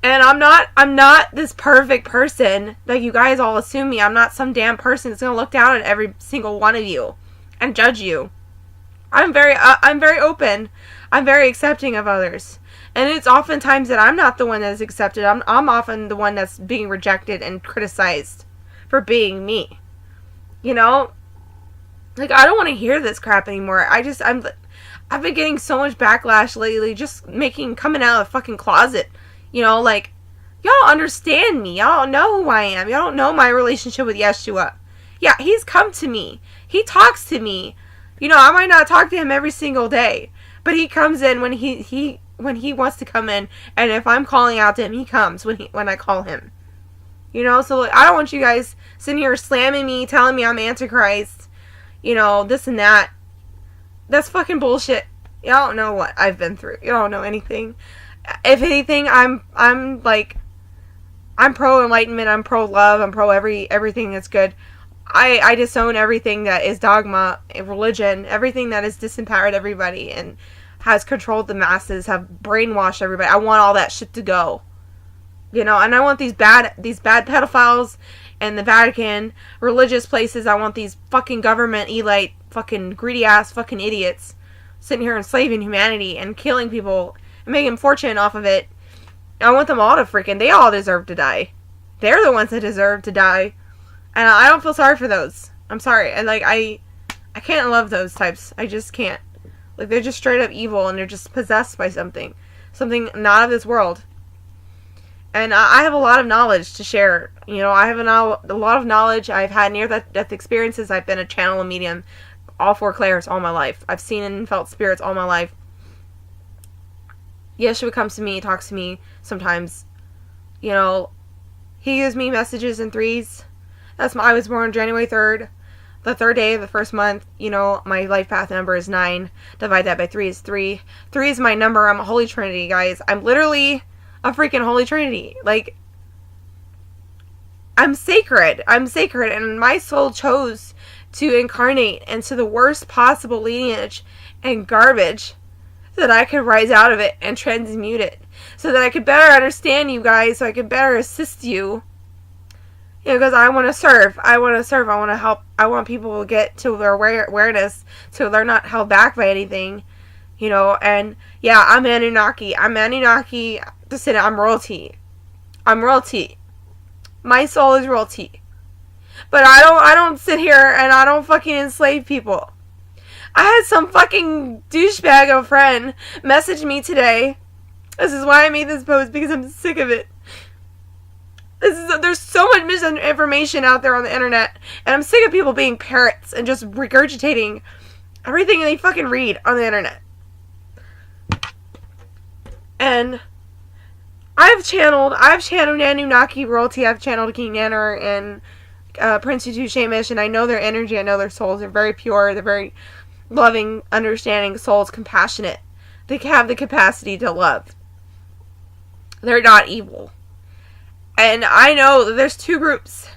And I'm not this perfect person that you guys all assume me. I'm not some damn person that's gonna look down at every single one of you and judge you. I'm very open. I'm very accepting of others. And it's oftentimes that I'm not the one that's accepted. I'm often the one that's being rejected and criticized for being me. Like, I don't want to hear this crap anymore. I've been getting so much backlash lately, just coming out of the fucking closet. Like, y'all don't understand me. Y'all don't know who I am. Y'all don't know my relationship with Yeshua. Yeah, he's come to me. He talks to me. I might not talk to him every single day, but he comes in when he wants to come in, and if I'm calling out to him, he comes when I call him. So, like, I don't want you guys sitting here slamming me, telling me I'm Antichrist, this and that. That's fucking bullshit. Y'all don't know what I've been through. Y'all don't know anything. If anything, I'm pro enlightenment. I'm pro love. I'm pro everything that's good. I disown everything that is dogma, religion, everything that has disempowered everybody and has controlled the masses, have brainwashed everybody. I want all that shit to go. And I want these bad pedophiles and the Vatican, religious places. I want these fucking government elite, fucking greedy ass fucking idiots sitting here enslaving humanity and killing people and making fortune off of it. I want them all to they all deserve to die. They're the ones that deserve to die. And I don't feel sorry for those. I'm sorry. And I can't love those types. I just can't. They're just straight up evil and they're just possessed by something not of this world. And I have a lot of knowledge to share. I have a lot of knowledge. I've had near-death experiences. I've been a channel and medium, all 4 clairs all my life. I've seen and felt spirits all my life. Yeshua comes to me, talks to me sometimes. He gives me messages in 3s. I was born January 3rd. The 3rd day of the 1st month. My life path number is 9. Divide that by 3 is 3. 3 is my number. I'm a Holy Trinity, guys. I'm literally a freaking Holy Trinity. I'm sacred. And my soul chose to incarnate into the worst possible lineage and garbage so that I could rise out of it and transmute it. So that I could better understand you guys, so I could better assist you. Because I want to serve. I want to help. I want people to get to their awareness so they're not held back by anything. And yeah, I'm Annunaki. Listen, I'm royalty. My soul is royalty. But I don't sit here and I don't fucking enslave people. I had some fucking douchebag of a friend message me today. This is why I made this post, because I'm sick of it. There's so much misinformation out there on the internet, and I'm sick of people being parrots and just regurgitating everything they fucking read on the internet. And I've channeled Annunaki royalty, I've channeled King Nanner and Prince Utu Shamish, and I know their energy, I know their souls. They're very pure, they're very loving, understanding souls, compassionate. They have the capacity to love. They're not evil. And I know that there's 2 groups.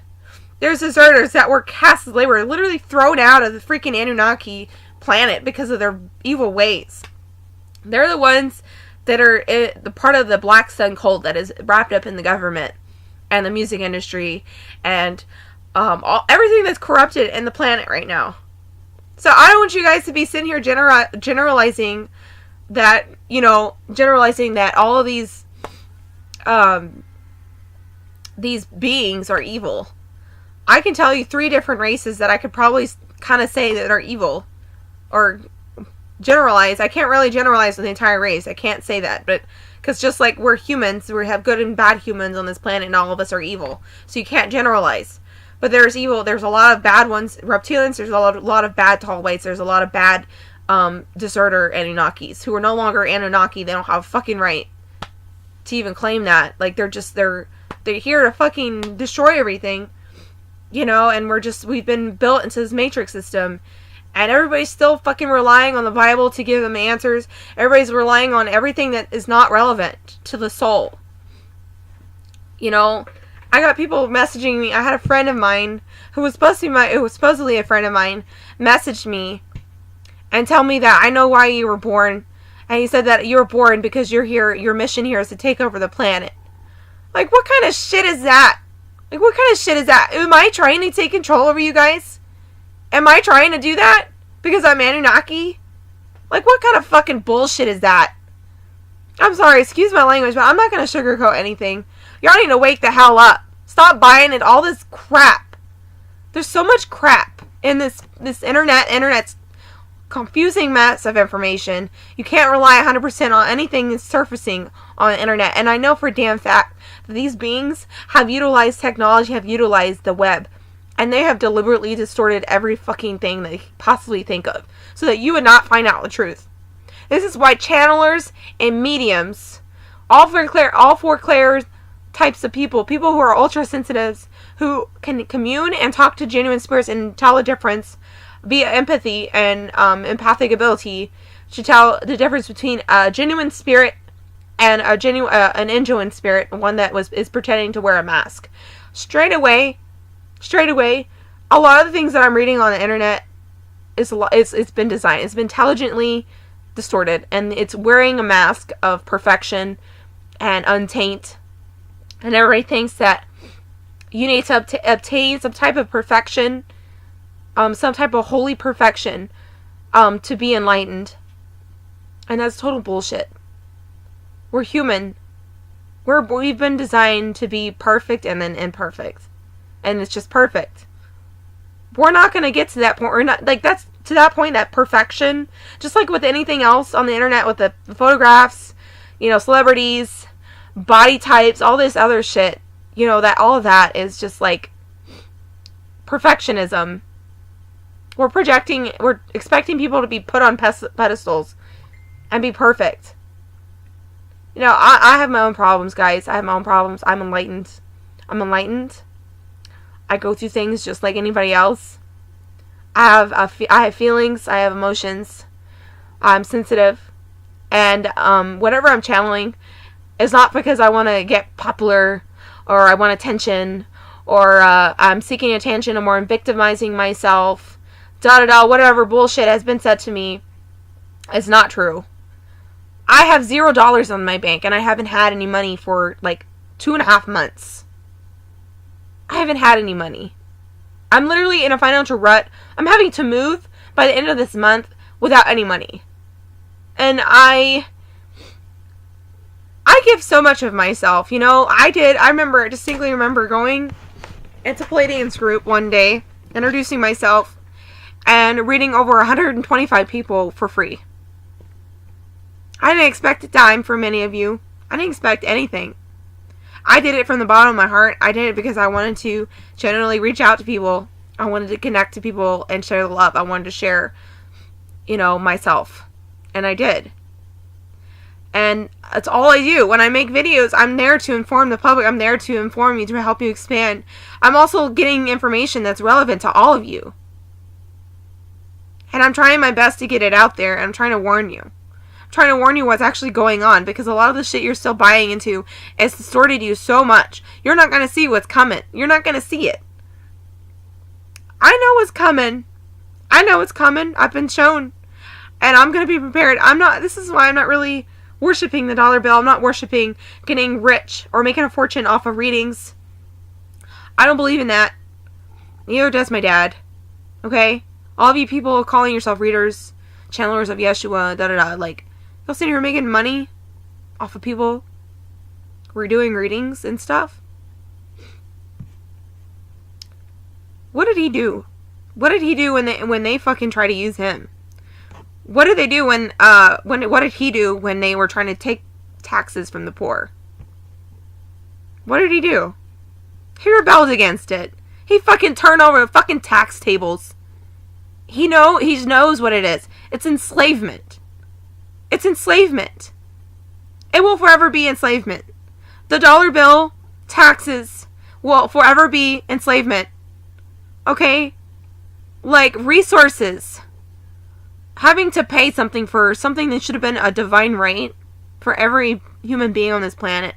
There's deserters that were cast, they were literally thrown out of the freaking Anunnaki planet because of their evil ways. They're the ones that are the part of the Black Sun cult that is wrapped up in the government and the music industry and everything that's corrupted in the planet right now. So I don't want you guys to be sitting here generalizing that all of these beings are evil. I can tell you 3 different races that I could probably kind of say that are evil. Or generalize. I can't really generalize with the entire race. I can't say that. But because just like we're humans, we have good and bad humans on this planet and all of us are evil. So you can't generalize. But there's evil. There's a lot of bad ones. Reptilians, there's a lot of bad tall whites. There's a lot of bad deserter Anunnakis who are no longer Anunnaki. They don't have a fucking right to even claim that. They're here to fucking destroy everything, and we've been built into this matrix system, and everybody's still fucking relying on the Bible to give them answers. Everybody's relying on everything that is not relevant to the soul. I got people messaging me. I had a friend of mine who was supposedly a friend of mine message me and tell me that I know why you were born, and he said that you were born because you're here, your mission here is to take over the planet. What kind of shit is that? Am I trying to take control over you guys? Am I trying to do that? Because I'm Anunnaki? What kind of fucking bullshit is that? I'm sorry, excuse my language, but I'm not going to sugarcoat anything. Y'all need to wake the hell up. Stop buying it, all this crap. There's so much crap in this internet's confusing mess of information. You can't rely 100% on anything that's surfacing on the internet. And I know for a damn fact that these beings have utilized technology, have utilized the web, and they have deliberately distorted every fucking thing they possibly think of so that you would not find out the truth. This is why channelers and mediums, all four clairs types of people who are ultra sensitives, who can commune and talk to genuine spirits and tell the difference via empathy and empathic ability, to tell the difference between a genuine spirit and an ingenuine spirit, one that is pretending to wear a mask. Straight away, a lot of the things that I'm reading on the internet it's been designed. It's been intelligently distorted, and it's wearing a mask of perfection and untaint. And everybody thinks that you need to obtain some type of perfection, some type of holy perfection, to be enlightened. And that's total bullshit. We're human. We've been designed to be perfect and then imperfect. And it's just perfect. We're not going to get to that point. We're not, like, that's to that point, that perfection. Just like with anything else on the internet, with the photographs, you know, celebrities, body types, all this other shit. You know, that all of that is just like perfectionism. We're expecting people to be put on pedestals and be perfect. You know, I have my own problems, guys. I have my own problems. I'm enlightened. I go through things just like anybody else. I have feelings. I have emotions. I'm sensitive. And whatever I'm channeling is not because I want to get popular or I want attention or I'm seeking attention or I'm victimizing myself. Whatever bullshit has been said to me is not true. I have $0 on my bank and I haven't had any money for like 2.5 months. I haven't had any money. I'm literally in a financial rut. I'm having to move by the end of this month without any money. And I give so much of myself, you know. I distinctly remember going into play dance group one day, introducing myself, and reading over 125 people for free. I didn't expect a dime from any of you. I didn't expect anything. I did it from the bottom of my heart. I did it because I wanted to generally reach out to people. I wanted to connect to people and share the love. I wanted to share, you know, myself. And I did. And that's all I do. When I make videos, I'm there to inform the public. I'm there to inform you, to help you expand. I'm also getting information that's relevant to all of you. And I'm trying my best to get it out there. And I'm trying to warn you. Trying to warn you what's actually going on, because a lot of the shit you're still buying into has distorted you so much. You're not going to see what's coming. You're not going to see it. I know what's coming. I know it's coming. I've been shown. And I'm going to be prepared. This is why I'm not really worshiping the dollar bill. I'm not worshiping getting rich or making a fortune off of readings. I don't believe in that. Neither does my dad. Okay? All of you people calling yourself readers, channelers of Yeshua, like, you'll sit here making money off of people who are doing readings and stuff. What did he do? What did he do when they fucking try to use him? What did they do what did he do when they were trying to take taxes from the poor? What did he do? He rebelled against it. He fucking turned over the fucking tax tables. He knows what it is. It's enslavement. It's enslavement. It will forever be enslavement. The dollar bill, taxes, will forever be enslavement. Okay? Like, resources. Having to pay something for something that should have been a divine right for every human being on this planet.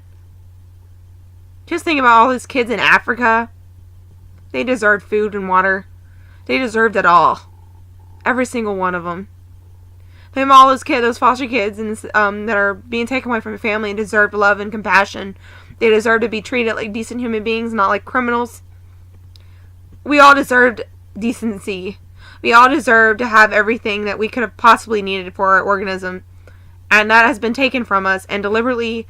Just think about all those kids in Africa. They deserved food and water. They deserved it all. Every single one of them. Think about all those foster kids that are being taken away from their family, deserve love and compassion. They deserve to be treated like decent human beings, not like criminals. We all deserved decency. We all deserve to have everything that we could have possibly needed for our organism. And that has been taken from us and deliberately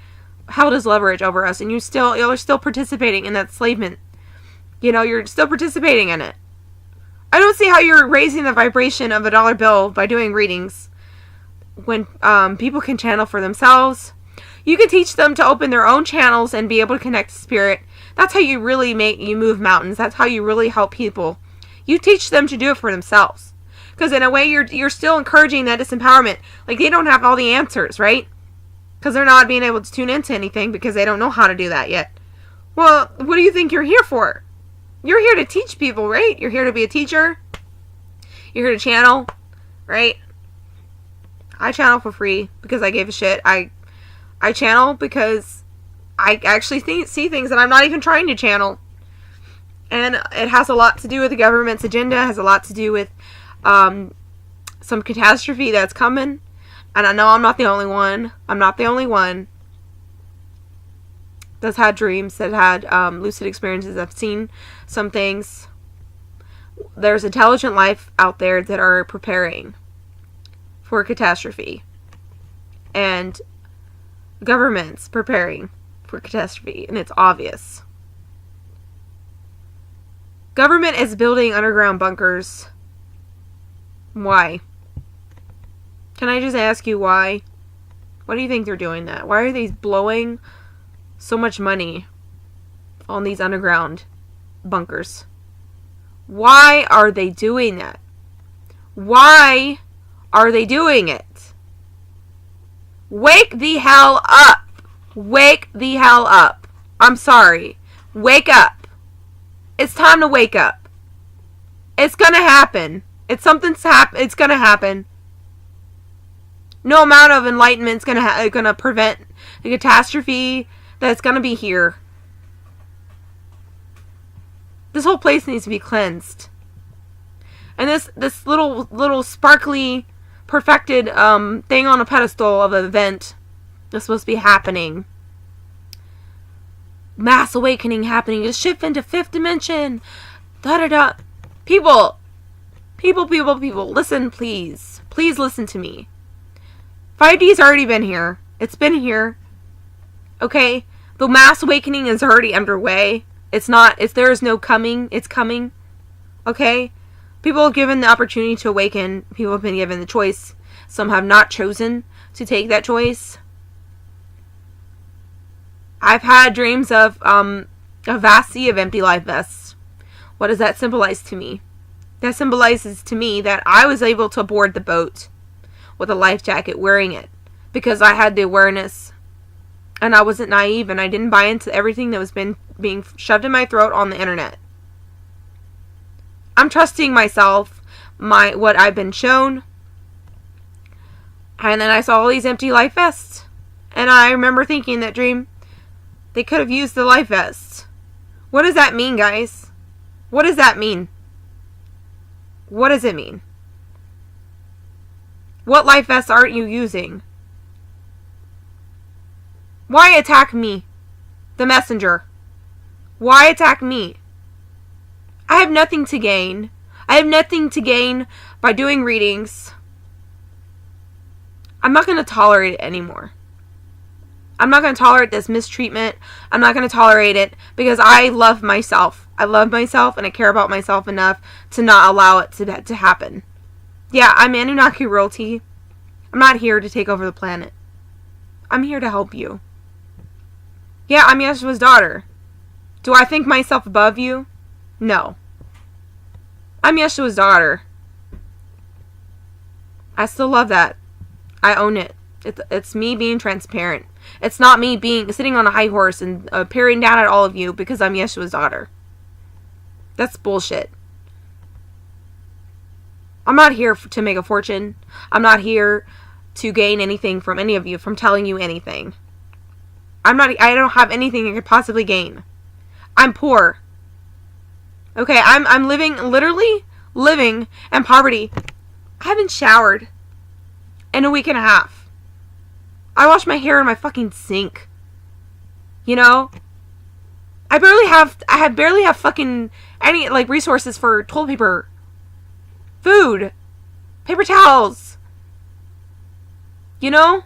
held as leverage over us. And you're still participating in that enslavement. You know, you're still participating in it. I don't see how you're raising the vibration of a dollar bill by doing readings when people can channel for themselves. You can teach them to open their own channels and be able to connect to spirit. That's how you really you move mountains. That's how you really help people. You teach them to do it for themselves. Because in a way, you're still encouraging that disempowerment. Like, they don't have all the answers, right? Because they're not being able to tune into anything because they don't know how to do that yet. Well, what do you think you're here for? You're here to teach people, right? You're here to be a teacher. You're here to channel, right? I channel for free because I gave a shit. I channel because I actually see things that I'm not even trying to channel. And it has a lot to do with the government's agenda. It has a lot to do with some catastrophe that's coming. And I know I'm not the only one. I'm not the only one that's had dreams, that had lucid experiences. I've seen some things. There's intelligent life out there that are preparing for catastrophe. And governments preparing for catastrophe. And it's obvious. Government is building underground bunkers. Why? Can I just ask you why? Why do you think they're doing that? Why are they blowing so much money on these underground bunkers? Why are they doing that? Why are they doing it? Wake the hell up. Wake the hell up. I'm sorry. Wake up. It's time to wake up. It's gonna happen. It's gonna happen. No amount of enlightenment's gonna prevent the catastrophe that's gonna be here. This whole place needs to be cleansed. And this little sparkly, perfected thing on a pedestal of an event that's supposed to be happening. Mass awakening happening. Just shift into 5th dimension. Da-da-da. People. Listen, please. Please listen to me. 5D's already been here. It's been here. Okay? The mass awakening is already underway. There is no coming. It's coming. Okay? People have given the opportunity to awaken. People have been given the choice. Some have not chosen to take that choice. I've had dreams of a vast sea of empty life vests. What does that symbolize to me? That symbolizes to me that I was able to board the boat with a life jacket wearing it because I had the awareness and I wasn't naive and I didn't buy into everything that was being shoved in my throat on the internet. I'm trusting myself, what I've been shown. And then I saw all these empty life vests. And I remember thinking that dream, they could have used the life vests. What does that mean, guys? What does that mean? What does it mean? What life vests aren't you using? Why attack me? The messenger. Why attack me? I have nothing to gain. I have nothing to gain by doing readings. I'm not going to tolerate it anymore. I'm not going to tolerate this mistreatment. I'm not going to tolerate it because I love myself. I love myself and I care about myself enough to not allow it to happen. Yeah, I'm Annunaki royalty. I'm not here to take over the planet. I'm here to help you. Yeah, I'm Yeshua's daughter. Do I think myself above you? No. I'm Yeshua's daughter. I still love that. I own it. It's me being transparent. It's not me sitting on a high horse and peering down at all of you because I'm Yeshua's daughter. That's bullshit. I'm not here to make a fortune. I'm not here to gain anything from any of you, from telling you anything. I don't have anything I could possibly gain. I'm poor. Okay, I'm literally living in poverty. I haven't showered in a week and a half. I wash my hair in my fucking sink. You know? I barely have fucking any, resources for toilet paper, food, paper towels. You know?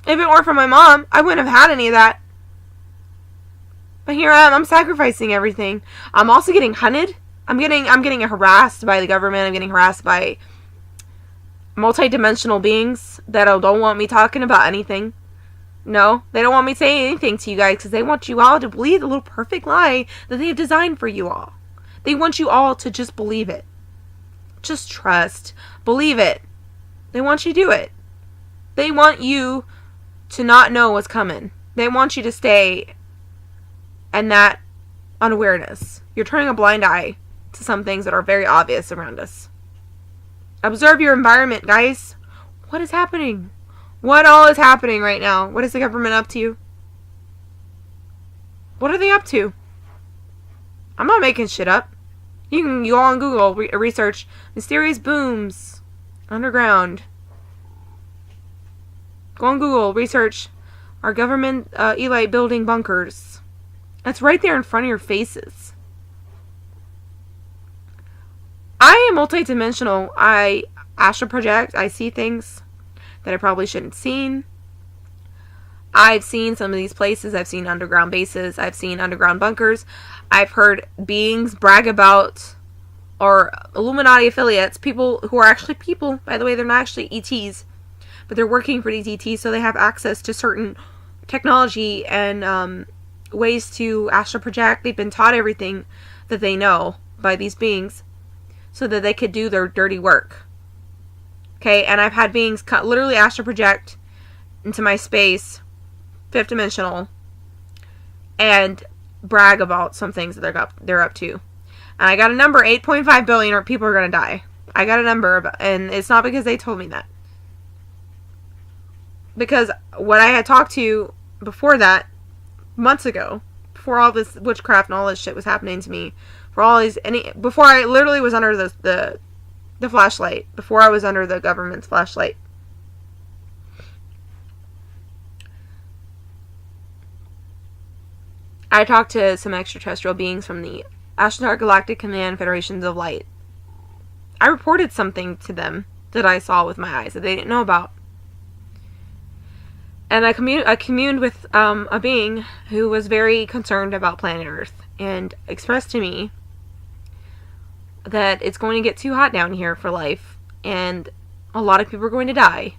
If it weren't for my mom, I wouldn't have had any of that. But here I am, I'm sacrificing everything. I'm also getting hunted. I'm getting harassed by the government. I'm getting harassed by multi-dimensional beings that don't want me talking about anything. No, they don't want me saying anything to you guys because they want you all to believe the little perfect lie that they have designed for you all. They want you all to just believe it. Just trust. Believe it. They want you to do it. They want you to not know what's coming. They want you to stay in that unawareness. You're turning a blind eye to some things that are very obvious around us. Observe your environment, guys. What is happening? What all is happening right now? What is the government up to? What are they up to? I'm not making shit up. You can go on Google, research mysterious booms underground. Go on Google, research our government elite building bunkers. That's right there in front of your faces. I am multidimensional. I astral project. I see things that I probably shouldn't have seen. I've seen some of these places. I've seen underground bases. I've seen underground bunkers. I've heard beings brag about, or Illuminati affiliates, people who are actually people. By the way, they're not actually ETs, but they're working for these ETs, so they have access to certain technology and ways to astral project. They've been taught everything that they know by these beings so that they could do their dirty work. Okay, and I've had beings literally astral project into my space, fifth dimensional, and brag about some things that they're up to. And I got a number, 8.5 billion people are going to die. I got a number, and it's not because they told me that. Because what I had talked to before that, months ago, before all this witchcraft and all this shit was happening to me, before I literally was under the flashlight, before I was under the government's flashlight, I talked to some extraterrestrial beings from the Astronaut Galactic Command Federations of Light. I reported something to them that I saw with my eyes that they didn't know about. And I communed with a being who was very concerned about planet Earth and expressed to me that it's going to get too hot down here for life and a lot of people are going to die.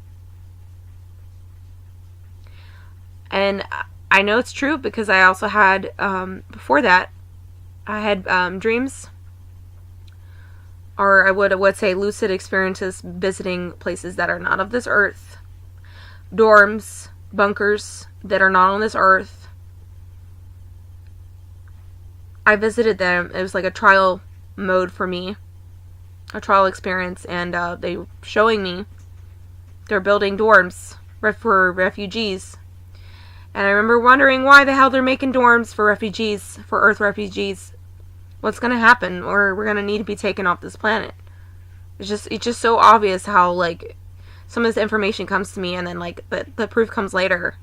And I know it's true because I also had, before that, I had dreams, or I would say lucid experiences visiting places that are not of this earth, dorms, bunkers that are not on this earth. I visited them. It was like a trial mode for me, a trial experience, and they were showing me they're building dorms for refugees. And I remember wondering why the hell they're making dorms for refugees, for Earth refugees. What's going to happen? Or we're going to need to be taken off this planet. It's just so obvious how, like, some of this information comes to me and then, like, the proof comes later.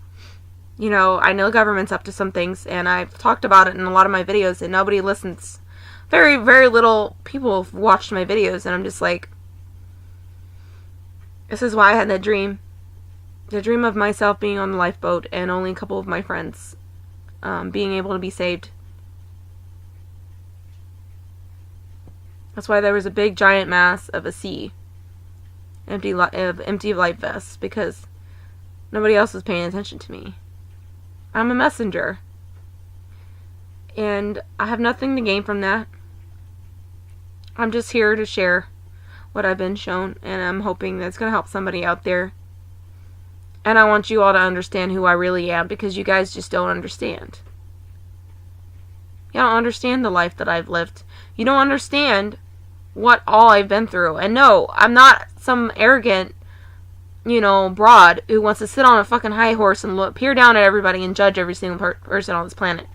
You know, I know government's up to some things, and I've talked about it in a lot of my videos, and nobody listens. Very, very little people have watched my videos, and I'm just like, this is why I had that dream. The dream of myself being on the lifeboat and only a couple of my friends being able to be saved. That's why there was a big giant mass of a sea. Empty life vests, because nobody else was paying attention to me. I'm a messenger. And I have nothing to gain from that. I'm just here to share what I've been shown, and I'm hoping that's going to help somebody out there. And I want you all to understand who I really am, because you guys just don't understand. You don't understand the life that I've lived. You don't understand what all I've been through. And no, I'm not some arrogant, broad who wants to sit on a fucking high horse and peer down at everybody and judge every single person on this planet.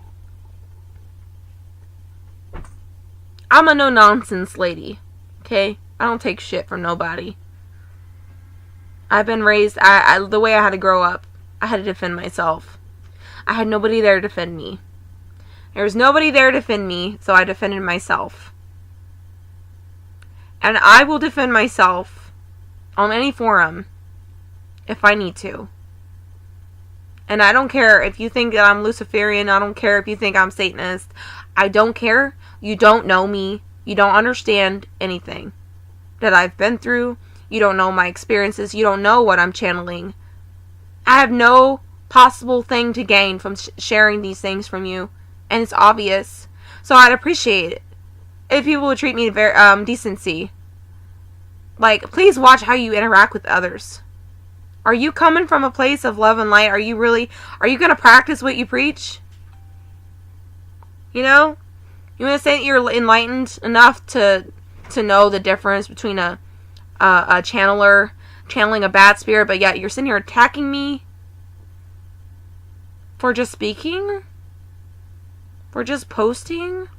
I'm a no-nonsense lady, okay? I don't take shit from nobody. I've been raised, the way I had to grow up, I had to defend myself. I had nobody there to defend me. There was nobody there to defend me, so I defended myself. And I will defend myself on any forum if I need to. And I don't care if you think that I'm Luciferian. I don't care if you think I'm Satanist. I don't care. You don't know me. You don't understand anything that I've been through. You don't know my experiences. You don't know what I'm channeling. I have no possible thing to gain from sharing these things from you. And it's obvious. So I'd appreciate it if people would treat me very decency. Like, please watch how you interact with others. Are you coming from a place of love and light? Are you going to practice what you preach? You want to say that you're enlightened enough to know the difference between a channeler channeling a bad spirit, but yet you're sitting here attacking me for just speaking? For just posting?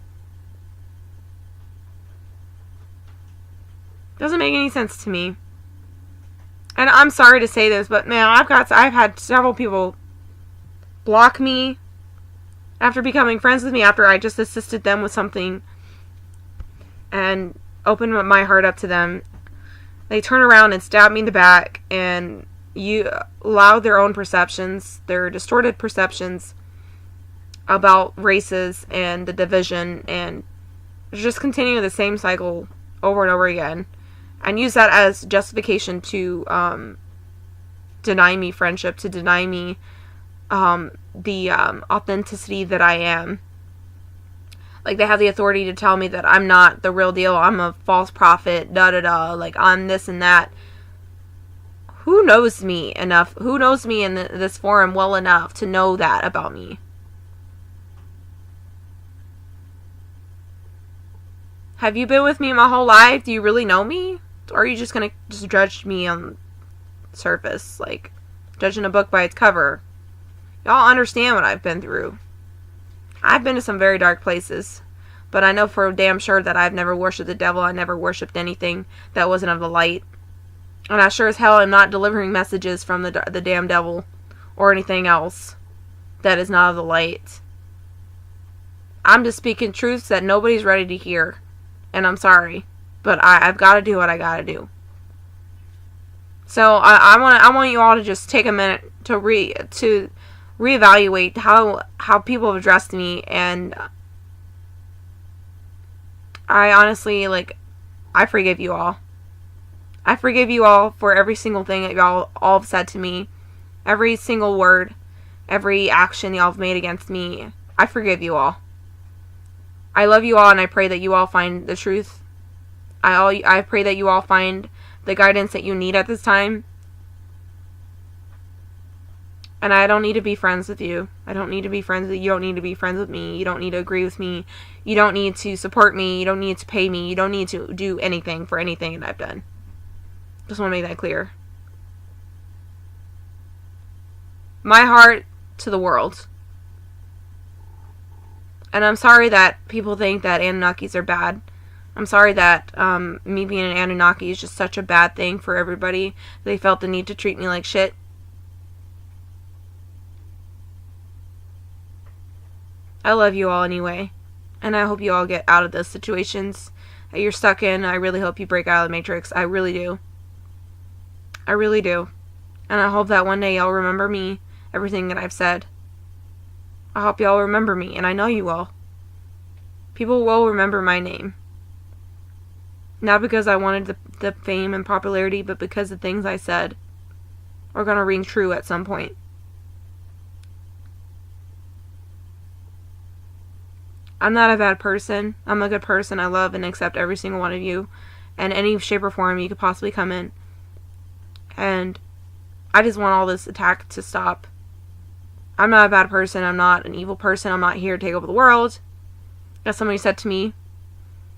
Doesn't make any sense to me. And I'm sorry to say this, but man, I've had several people block me after becoming friends with me after I just assisted them with something and opened my heart up to them. They turn around and stab me in the back and you allow their own perceptions, their distorted perceptions about races and the division, and just continue the same cycle over and over again, and use that as justification to deny me friendship, to deny me the authenticity that I am. Like, they have the authority to tell me that I'm not the real deal, I'm a false prophet, like, I'm this and that. Who knows me enough? Who knows me in this forum well enough to know that about me? Have you been with me my whole life? Do you really know me? Or are you just gonna just judge me on the surface? Like, judging a book by its cover. Y'all understand what I've been through. I've been to some very dark places. But I know for damn sure that I've never worshipped the devil. I never worshipped anything that wasn't of the light. And I sure as hell am not delivering messages from the damn devil or anything else that is not of the light. I'm just speaking truths that nobody's ready to hear. And I'm sorry. But I've got to do what I got to do. So I want you all to just take a minute to reevaluate how people have addressed me. And I honestly, like, I forgive you all. I forgive you all for every single thing that y'all all have said to me. Every single word. Every action y'all have made against me. I forgive you all. I love you all, and I pray that you all find the truth. I pray that you all find the guidance that you need at this time. And I don't need to be friends with you. I don't need to be friends with you. You don't need to be friends with me. You don't need to agree with me. You don't need to support me. You don't need to pay me. You don't need to do anything for anything that I've done. Just want to make that clear. My heart to the world. And I'm sorry that people think that Anunnakis are bad. I'm sorry that me being an Anunnaki is just such a bad thing for everybody. They felt the need to treat me like shit. I love you all anyway. And I hope you all get out of those situations that you're stuck in. I really hope you break out of the matrix. I really do. I really do. And I hope that one day y'all remember me, everything that I've said. I hope y'all remember me, and I know you will. People will remember my name. Not because I wanted the fame and popularity, but because the things I said are going to ring true at some point. I'm not a bad person. I'm a good person. I love and accept every single one of you in any shape or form you could possibly come in. And I just want all this attack to stop. I'm not a bad person. I'm not an evil person. I'm not here to take over the world. As somebody said to me,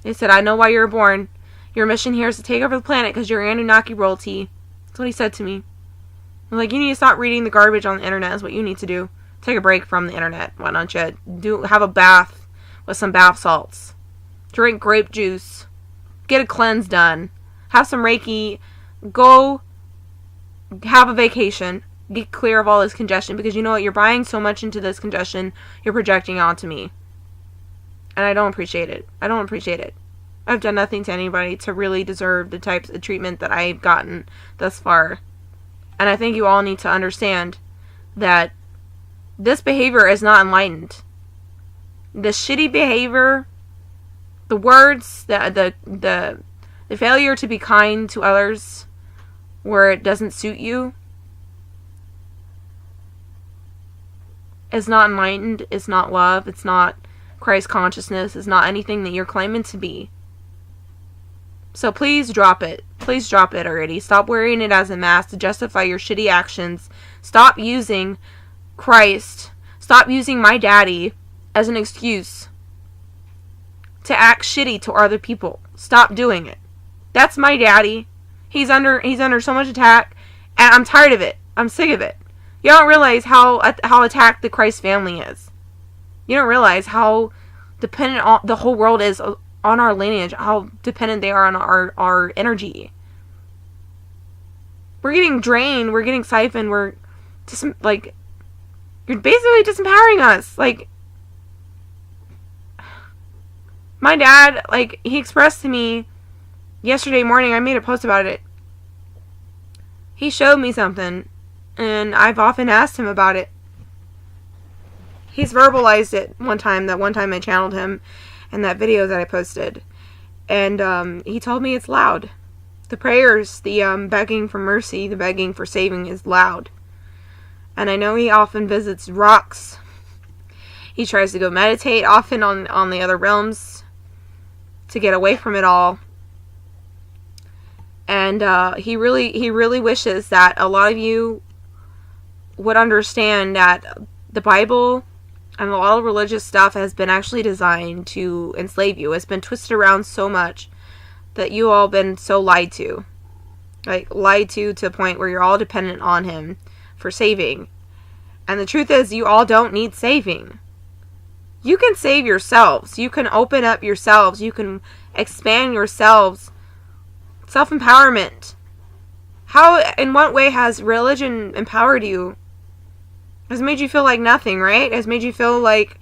they said, I know why you were born. Your mission here is to take over the planet because you're Anunnaki royalty. That's what he said to me. I'm like, you need to stop reading the garbage on the internet is what you need to do. Take a break from the internet. Why don't you have a bath with some bath salts. Drink grape juice. Get a cleanse done. Have some Reiki. Go have a vacation. Get clear of all this congestion, because you know what? You're buying so much into this congestion, you're projecting onto me. And I don't appreciate it. I don't appreciate it. I've done nothing to anybody to really deserve the types of treatment that I've gotten thus far. And I think you all need to understand that this behavior is not enlightened. The shitty behavior, the words, the failure to be kind to others where it doesn't suit you is not enlightened, it's not love, it's not Christ consciousness, it's not anything that you're claiming to be. So please drop it. Please drop it already. Stop wearing it as a mask to justify your shitty actions. Stop using Christ. Stop using my daddy as an excuse to act shitty to other people. Stop doing it. That's my daddy. He's under so much attack, and I'm tired of it. I'm sick of it. You don't realize how attacked the Christ family is. You don't realize how dependent the whole world is on our lineage, how dependent they are on our energy. We're getting drained, we're getting siphoned, we're just, like, you're basically disempowering us. Like, my dad, like, he expressed to me yesterday morning, I made a post about it. He showed me something, and I've often asked him about it. He's verbalized it one time I channeled him in that video that I posted. And he told me it's loud. The prayers, the begging for mercy, the begging for saving is loud. And I know he often visits rocks. He tries to go meditate often on the other realms to get away from it all. And he really wishes that a lot of you would understand that the Bible and a lot of religious stuff has been actually designed to enslave you. It's been twisted around so much that you all been so lied to. Like, lied to the point where you're all dependent on him for saving. And the truth is, you all don't need saving. You can save yourselves. You can open up yourselves. You can expand yourselves. Self-empowerment. How, in what way has religion empowered you? Has made you feel like nothing, right? Has made you feel like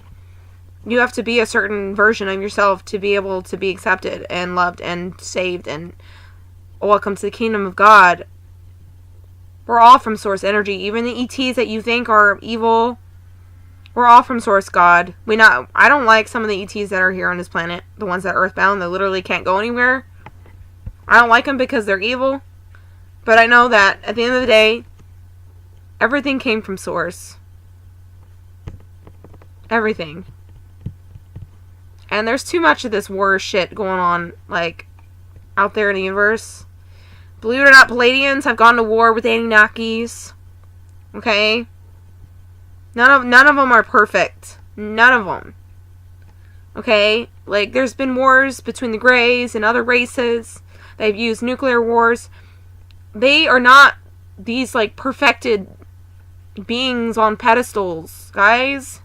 you have to be a certain version of yourself to be able to be accepted and loved and saved and welcome to the kingdom of God. We're all from source energy. Even the ETs that you think are evil, we're all from source God. I don't like some of the ETs that are here on this planet. The ones that are earthbound, that literally can't go anywhere. I don't like them because they're evil. But I know that at the end of the day, everything came from source. Everything. And there's too much of this war shit going on, like, out there in the universe. Believe it or not, Palladians have gone to war with Anunnakis. Okay? None of them are perfect. None of them. Okay? Like, there's been wars between the Greys and other races. They've used nuclear wars. They are not these, like, perfected beings on pedestals, guys.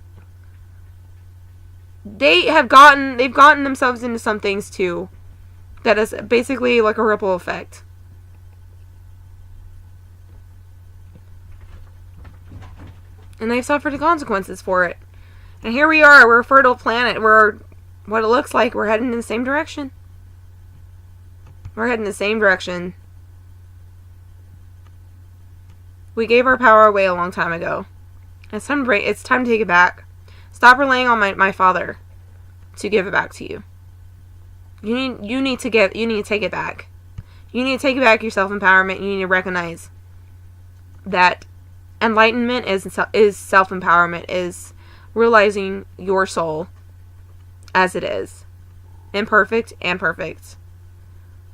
They've gotten themselves into some things too. That is basically like a ripple effect. And they've suffered the consequences for it. And here we are, we're a fertile planet. We're, what it looks like, we're heading in the same direction. We're heading in the same direction. We gave our power away a long time ago. It's time to take it back. Stop relying on my father to give it back to you. You need to take it back. You need to take back your self-empowerment. You need to recognize that enlightenment is self-empowerment, is realizing your soul as it is. Imperfect and perfect.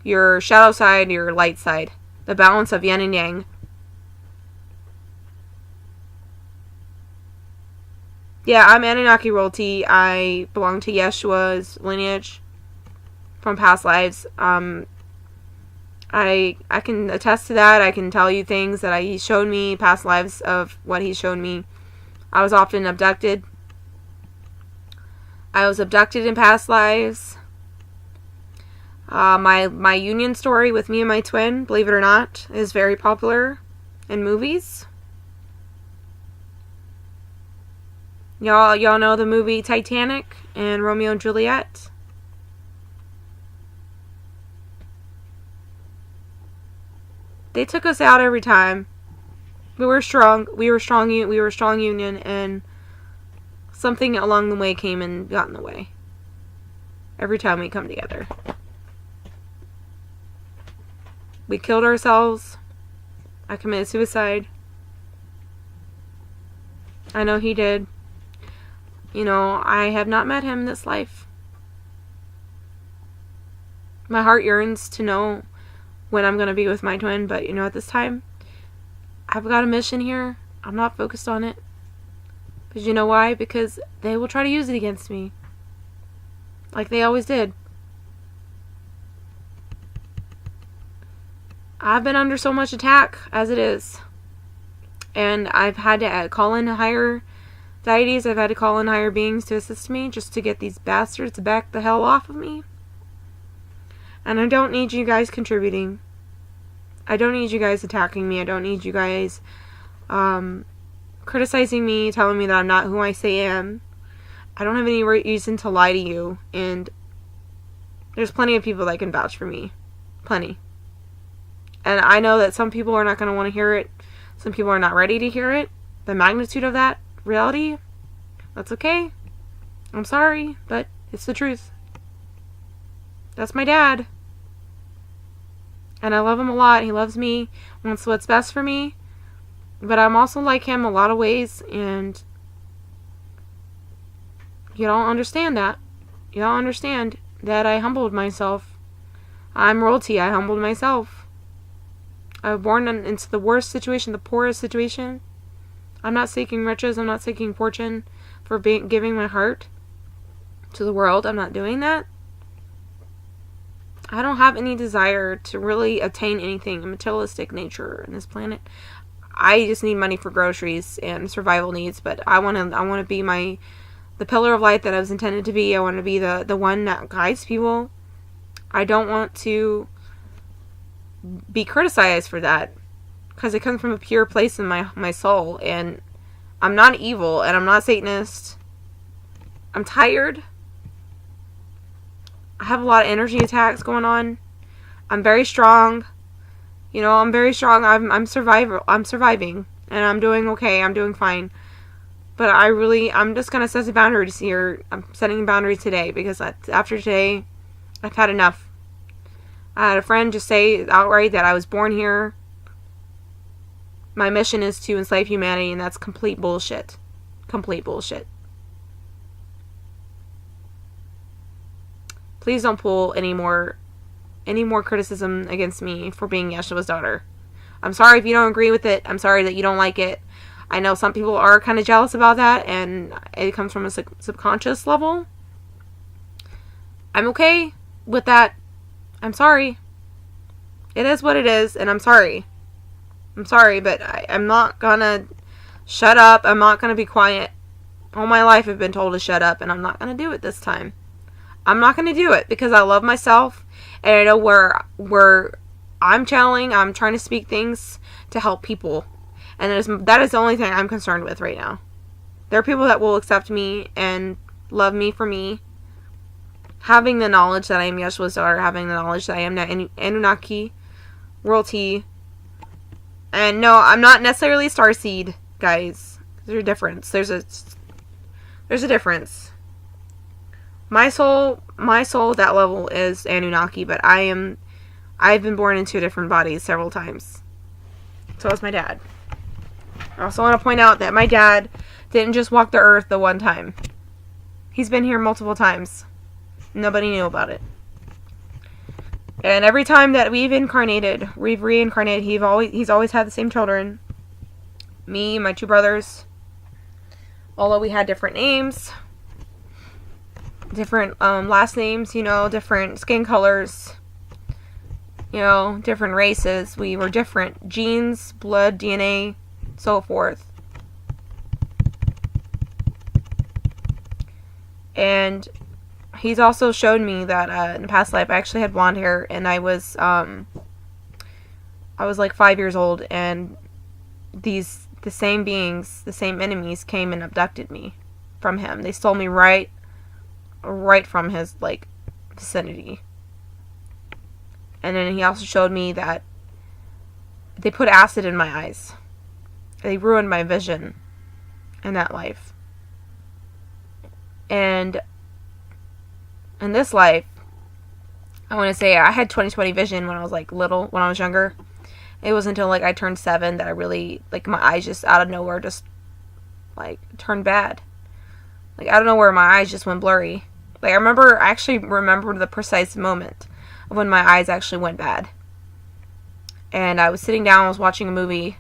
Your shadow side, your light side. The balance of yin and yang. Yeah, I'm Annunaki royalty. I belong to Yeshua's lineage from past lives. I can attest to that. I can tell you things that he showed me, past lives of what he showed me. I was often abducted. I was abducted in past lives. My union story with me and my twin, believe it or not, is very popular in movies. Y'all know the movie Titanic and Romeo and Juliet? They took us out every time. We were strong. We were a strong union, and something along the way came and got in the way. Every time we come together. We killed ourselves. I committed suicide. I know he did. You know, I have not met him this life. My heart yearns to know when I'm going to be with my twin, but you know, at this time, I've got a mission here. I'm not focused on it. Because you know why? Because they will try to use it against me. Like they always did. I've been under so much attack as it is. And I've had to call in higher deities. I've had to call in higher beings to assist me just to get these bastards to back the hell off of me. And I don't need you guys contributing. I don't need you guys attacking me. I don't need you guys criticizing me, telling me that I'm not who I say I am. I don't have any reason to lie to you. And there's plenty of people that can vouch for me. Plenty. And I know that some people are not going to want to hear it. Some people are not ready to hear it. The magnitude of that reality, that's okay. I'm sorry, but it's the truth. That's my dad. And I love him a lot. He loves me, wants what's best for me. But I'm also like him a lot of ways, and you don't understand that. You don't understand that I humbled myself. I'm royalty. I humbled myself. I was born into the worst situation, the poorest situation. I'm not seeking riches. I'm not seeking fortune for giving my heart to the world. I'm not doing that. I don't have any desire to really attain anything, a materialistic nature in this planet. I just need money for groceries and survival needs, but I want to be the pillar of light that I was intended to be. I want to be the one that guides people. I don't want to be criticized for that, because it comes from a pure place in my soul, and I'm not evil, and I'm not Satanist. I'm tired. I have a lot of energy attacks going on. I'm very strong. You know, I'm very strong. I'm surviving, and I'm doing okay. I'm doing fine. But I'm just gonna set the boundaries here. I'm setting boundaries today, because after today, I've had enough. I had a friend just say outright that I was born here. My mission is to enslave humanity, and that's complete bullshit. Complete bullshit. Please don't pull any more criticism against me for being Yeshua's daughter. I'm sorry if you don't agree with it. I'm sorry that you don't like it. I know some people are kind of jealous about that, and it comes from a subconscious level. I'm okay with that. I'm sorry. It is what it is, and I'm sorry. I'm sorry, but I'm not gonna shut up. I'm not gonna be quiet. All my life I've been told to shut up, and I'm not gonna do it this time. I'm not gonna do it, because I love myself, and I know where I'm channeling. I'm trying to speak things to help people, and that is the only thing I'm concerned with right now. There are people that will accept me and love me for me, having the knowledge that I am Yeshua's daughter, having the knowledge that I am Annunaki royalty. And no, I'm not necessarily starseed, guys. There's a difference. There's a difference. My soul at that level is Anunnaki, but I've been born into different bodies several times. So is my dad. I also want to point out that my dad didn't just walk the earth the one time. He's been here multiple times. Nobody knew about it. And every time that we've reincarnated, he's always had the same children. Me, my two brothers. Although we had different names. Different last names, different skin colors. Different races. We were different. Genes, blood, DNA, so forth. And he's also shown me that in the past life I actually had blonde hair, and I was like 5 years old, and the same beings, the same enemies came and abducted me from him. They stole me right from his vicinity. And then he also showed me that they put acid in my eyes. They ruined my vision in that life. And in this life, I want to say I had 20/20 vision when I was little, when I was younger. It wasn't until I turned 7 that I really, my eyes just out of nowhere just turned bad. Out of nowhere, my eyes just went blurry. I actually remember the precise moment of when my eyes actually went bad. And I was sitting down, I was watching a movie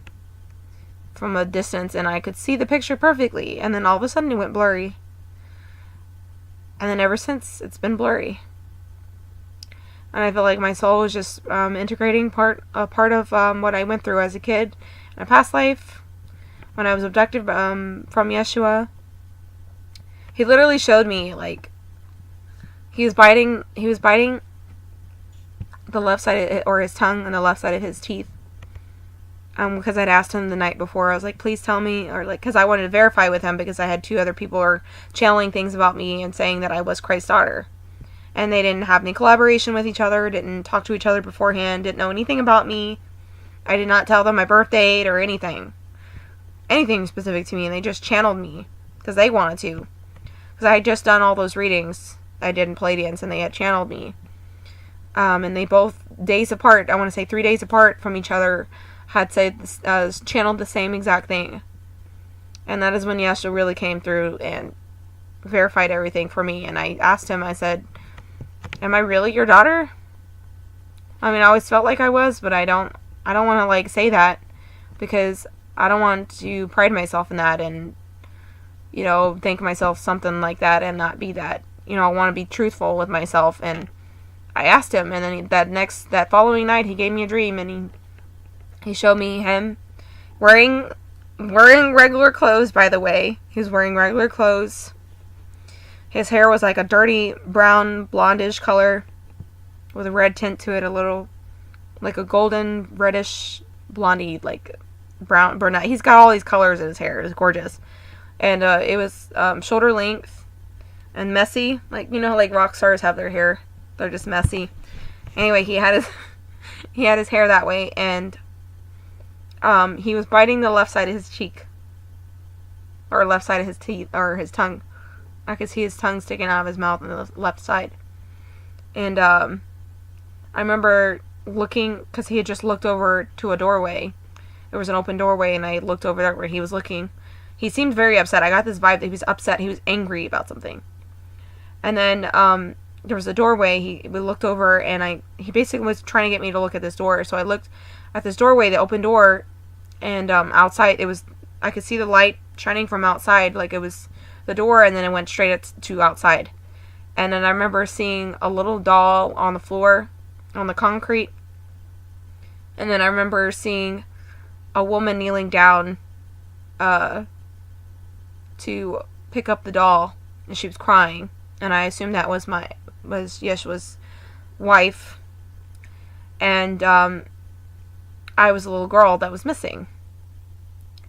from a distance, and I could see the picture perfectly, and then all of a sudden it went blurry. And then ever since, it's been blurry. And I feel like my soul is just integrating a part of what I went through as a kid in a past life, when I was abducted from Yeshua. He literally showed me, he was biting the left side or his tongue and the left side of his teeth. Because I'd asked him the night before, I was like, please tell me, or like, because I wanted to verify with him, because I had 2 other people were channeling things about me and saying that I was Christ's daughter. And they didn't have any collaboration with each other, didn't talk to each other beforehand, didn't know anything about me. I did not tell them my birth date or anything specific to me, and they just channeled me, because they wanted to. Because I had just done all those readings I did in Palladians, and they had channeled me. And they both, days apart, I want to say 3 days apart from each other, had said channeled the same exact thing. And that is when Yeshua really came through and verified everything for me. And I asked him, I said, am I really your daughter? I mean, I always felt like I was, but I don't want to like say that, because I don't want to pride myself in that and, you know, think myself something like that and not be that. You know, I want to be truthful with myself. And I asked him, and then that following night, he gave me a dream, and he showed me him wearing regular clothes, by the way. He was wearing regular clothes. His hair was like a dirty brown, blondish color with a red tint to it, a little, like a golden, reddish, blondie, like brown, brunette. He's got all these colors in his hair. It was gorgeous. And it was shoulder length and messy. Like, you know how like rock stars have their hair. They're just messy. Anyway, he had his hair that way, and he was biting the left side of his cheek. Or left side of his teeth, or his tongue. I could see his tongue sticking out of his mouth on the left side. And I remember looking, because he had just looked over to a doorway. There was an open doorway, and I looked over there where he was looking. He seemed very upset. I got this vibe that he was upset. He was angry about something. And then there was a doorway. We looked over, and he basically was trying to get me to look at this door. So I looked at this doorway, the open door, and outside, I could see the light shining from outside, like it was the door, and then it went straight to outside. And then I remember seeing a little doll on the floor, on the concrete. And then I remember seeing a woman kneeling down to pick up the doll, and she was crying. And I assumed that was Yeshua's wife. And I was a little girl that was missing.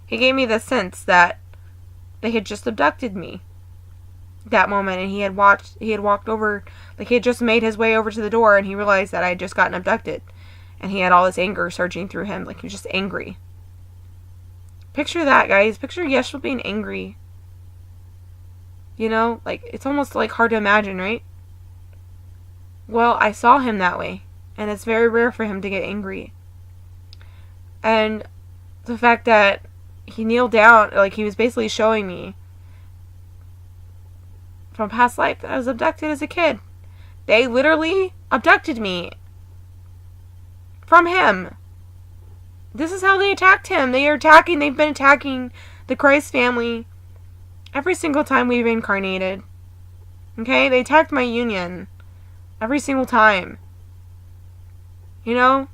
He gave me the sense that they had just abducted me that moment, and he had walked over, like he had just made his way over to the door, and he realized that I had just gotten abducted, and he had all this anger surging through him, like he was just angry. Picture that, guys. Picture Yeshua being angry. You know, like, it's almost like hard to imagine, right? Well, I saw him that way, and it's very rare for him to get angry. And the fact that he kneeled down, like he was basically showing me from past life that I was abducted as a kid. They literally abducted me from him. This is how they attacked him. They've been attacking the Christ family every single time we've incarnated. Okay? They attacked my union every single time. You know?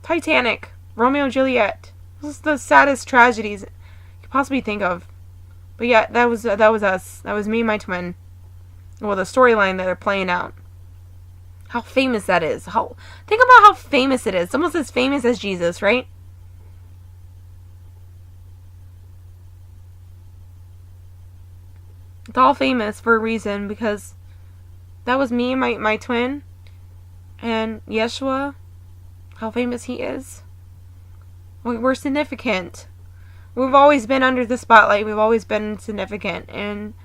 Titanic. Romeo and Juliet. This is the saddest tragedies you could possibly think of. But yeah, that was us. That was me and my twin. Well, the storyline that they're playing out. How famous that is. Think about how famous it is. It's almost as famous as Jesus, right? It's all famous for a reason, because that was me and my twin. And Yeshua, how famous he is. We're significant. We've always been under the spotlight. We've always been significant. And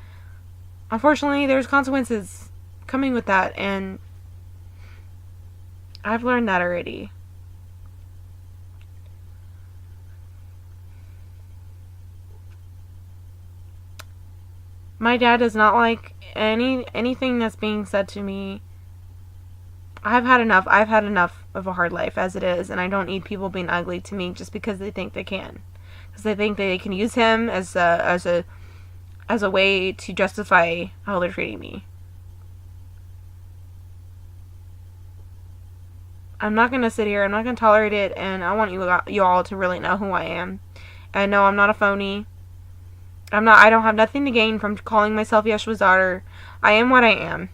unfortunately, there's consequences coming with that. And I've learned that already. My dad does not like anything that's being said to me. I've had enough of a hard life as it is, and I don't need people being ugly to me just because they think they can. Because they think they can use him as a way to justify how they're treating me. I'm not going to sit here. I'm not going to tolerate it, and I want you all to really know who I am. And no, I'm not a phony. I don't have nothing to gain from calling myself Yeshua's daughter. I am what I am.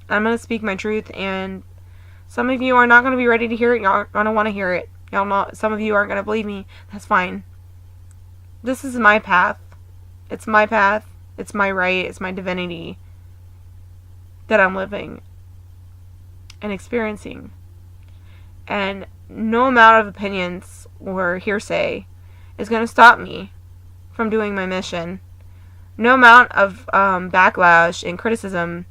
I'm going to speak my truth, and some of you are not going to be ready to hear it. Y'all aren't going to want to hear it. Some of you aren't going to believe me. That's fine. This is my path. It's my path. It's my right. It's my divinity that I'm living and experiencing. And no amount of opinions or hearsay is going to stop me from doing my mission. No amount of backlash and criticism,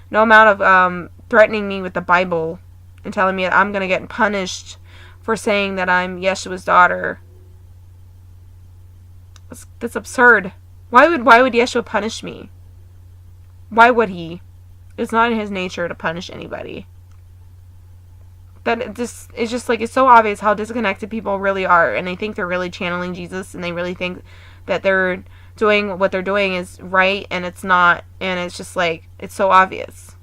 no amount of threatening me with the Bible and telling me that I'm going to get punished for saying that I'm Yeshua's daughter. That's absurd. Why would Yeshua punish me? Why would he? It's not in his nature to punish anybody. It's just like, it's so obvious how disconnected people really are, and they think they're really channeling Jesus, and they really think that they're doing what they're doing is right, and it's not, and it's just like, it's so obvious.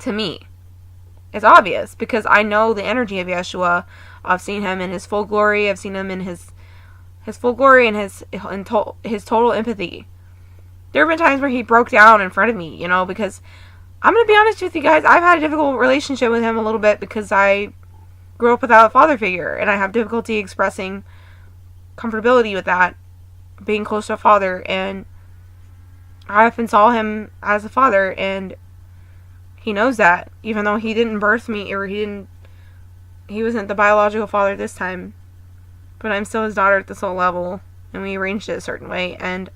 To me. It's obvious, because I know the energy of Yeshua. I've seen him in his full glory. I've seen him in his full glory and his total empathy. There have been times where he broke down in front of me, because I'm going to be honest with you guys, I've had a difficult relationship with him a little bit because I grew up without a father figure, and I have difficulty expressing comfortability with that, being close to a father, and I often saw him as a father, and he knows that, even though he didn't birth me, or he wasn't the biological father this time, but I'm still his daughter at the soul level, and we arranged it a certain way, and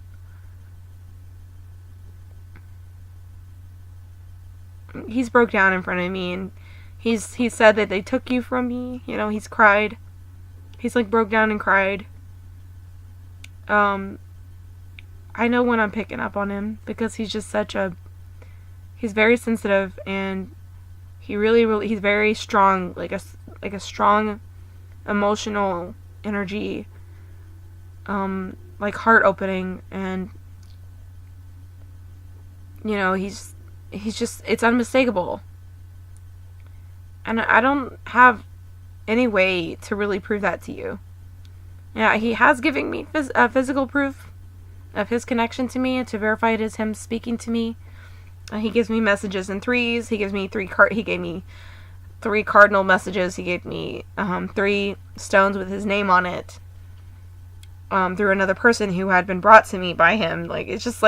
he's broke down in front of me, and he said that they took you from me. He's cried. He's like broke down and cried. I know when I'm picking up on him, because he's just he's very sensitive, and he's very strong, like a strong emotional energy, like heart opening, and he's just, it's unmistakable. And I don't have any way to really prove that to you. Yeah, he has given me physical proof of his connection to me, and to verify it is him speaking to me. He gives me messages in threes. He gave me 3 cardinal messages. He gave me 3 stones with his name on it. Through another person who had been brought to me by him. It's just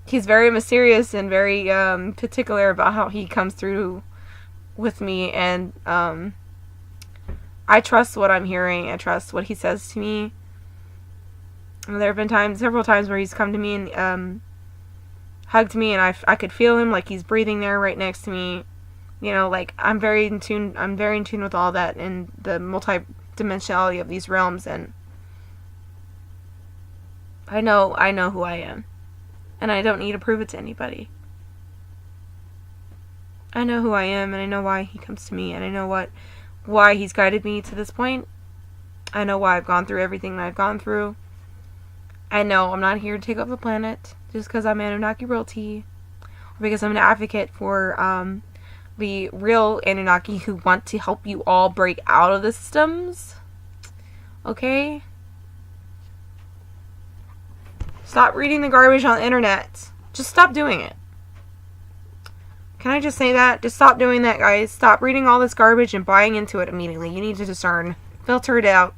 he's very mysterious and very particular about how he comes through with me, and I trust what I'm hearing. I trust what he says to me. And there have been several times where he's come to me and hugged me, and I could feel him, like he's breathing there right next to me. I'm very in tune with all that, and the multi-dimensionality of these realms, and I know who I am. And I don't need to prove it to anybody. I know who I am, and I know why he comes to me, and I know why he's guided me to this point. I know why I've gone through everything that I've gone through. I know I'm not here to take over the planet just because I'm Annunaki royalty, or because I'm an advocate for the real Anunnaki who want to help you all break out of the systems. Okay? Stop reading the garbage on the internet. Just stop doing it. Can I just say that? Just stop doing that, guys. Stop reading all this garbage and buying into it immediately. You need to discern. Filter it out.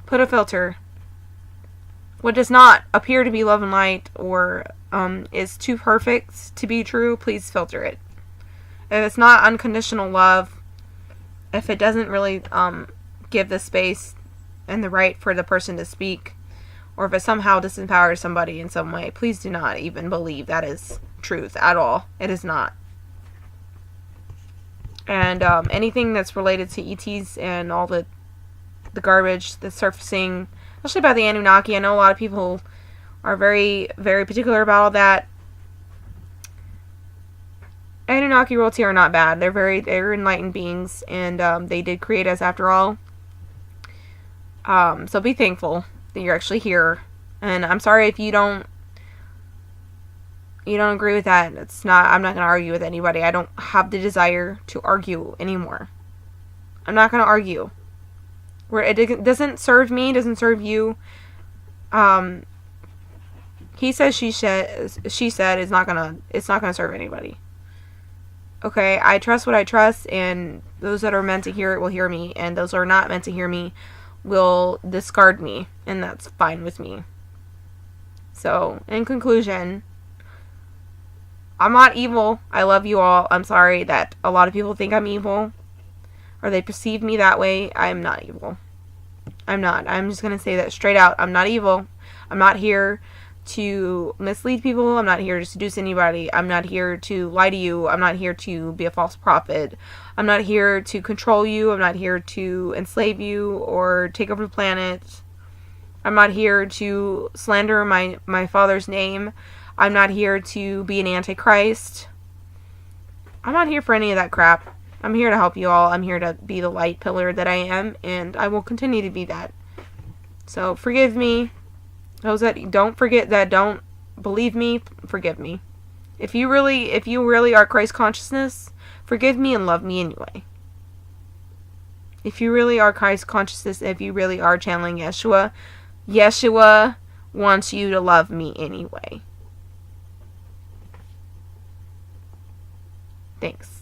Put a filter. What does not appear to be love and light, or is too perfect to be true, please filter it. If it's not unconditional love, if it doesn't really give the space and the right for the person to speak, or if it somehow disempowers somebody in some way, please do not even believe that is truth at all. It is not. And anything that's related to ETs and all the garbage that's surfacing, especially by the Anunnaki, I know a lot of people are very, very particular about all that. Anunnaki royalty are not bad. They're enlightened beings, and they did create us after all. So be thankful that you're actually here. And I'm sorry if you don't agree with that. I'm not going to argue with anybody. I don't have the desire to argue anymore. I'm not going to argue. Where it doesn't serve me, doesn't serve you. he says she said it's not gonna serve anybody. Okay, I trust what I trust, and those that are meant to hear it will hear me, and those that are not meant to hear me will discard me, and that's fine with me. So, in conclusion, I'm not evil. I love you all. I'm sorry that a lot of people think I'm evil, or they perceive me that way. I'm not evil. I'm not. I'm just going to say that straight out. I'm not evil. I'm not here to mislead people. I'm not here to seduce anybody. I'm not here to lie to you. I'm not here to be a false prophet. I'm not here to control you. I'm not here to enslave you or take over the planet. I'm not here to slander my Father's name. I'm not here to be an antichrist. I'm not here for any of that crap. I'm here to help you all. I'm here to be the light pillar that I am, and I will continue to be that. So forgive me. Those that don't believe me, forgive me. If you really are Christ consciousness, forgive me and love me anyway. If you really are Christ consciousness, if you really are channeling Yeshua, Yeshua wants you to love me anyway. Thanks.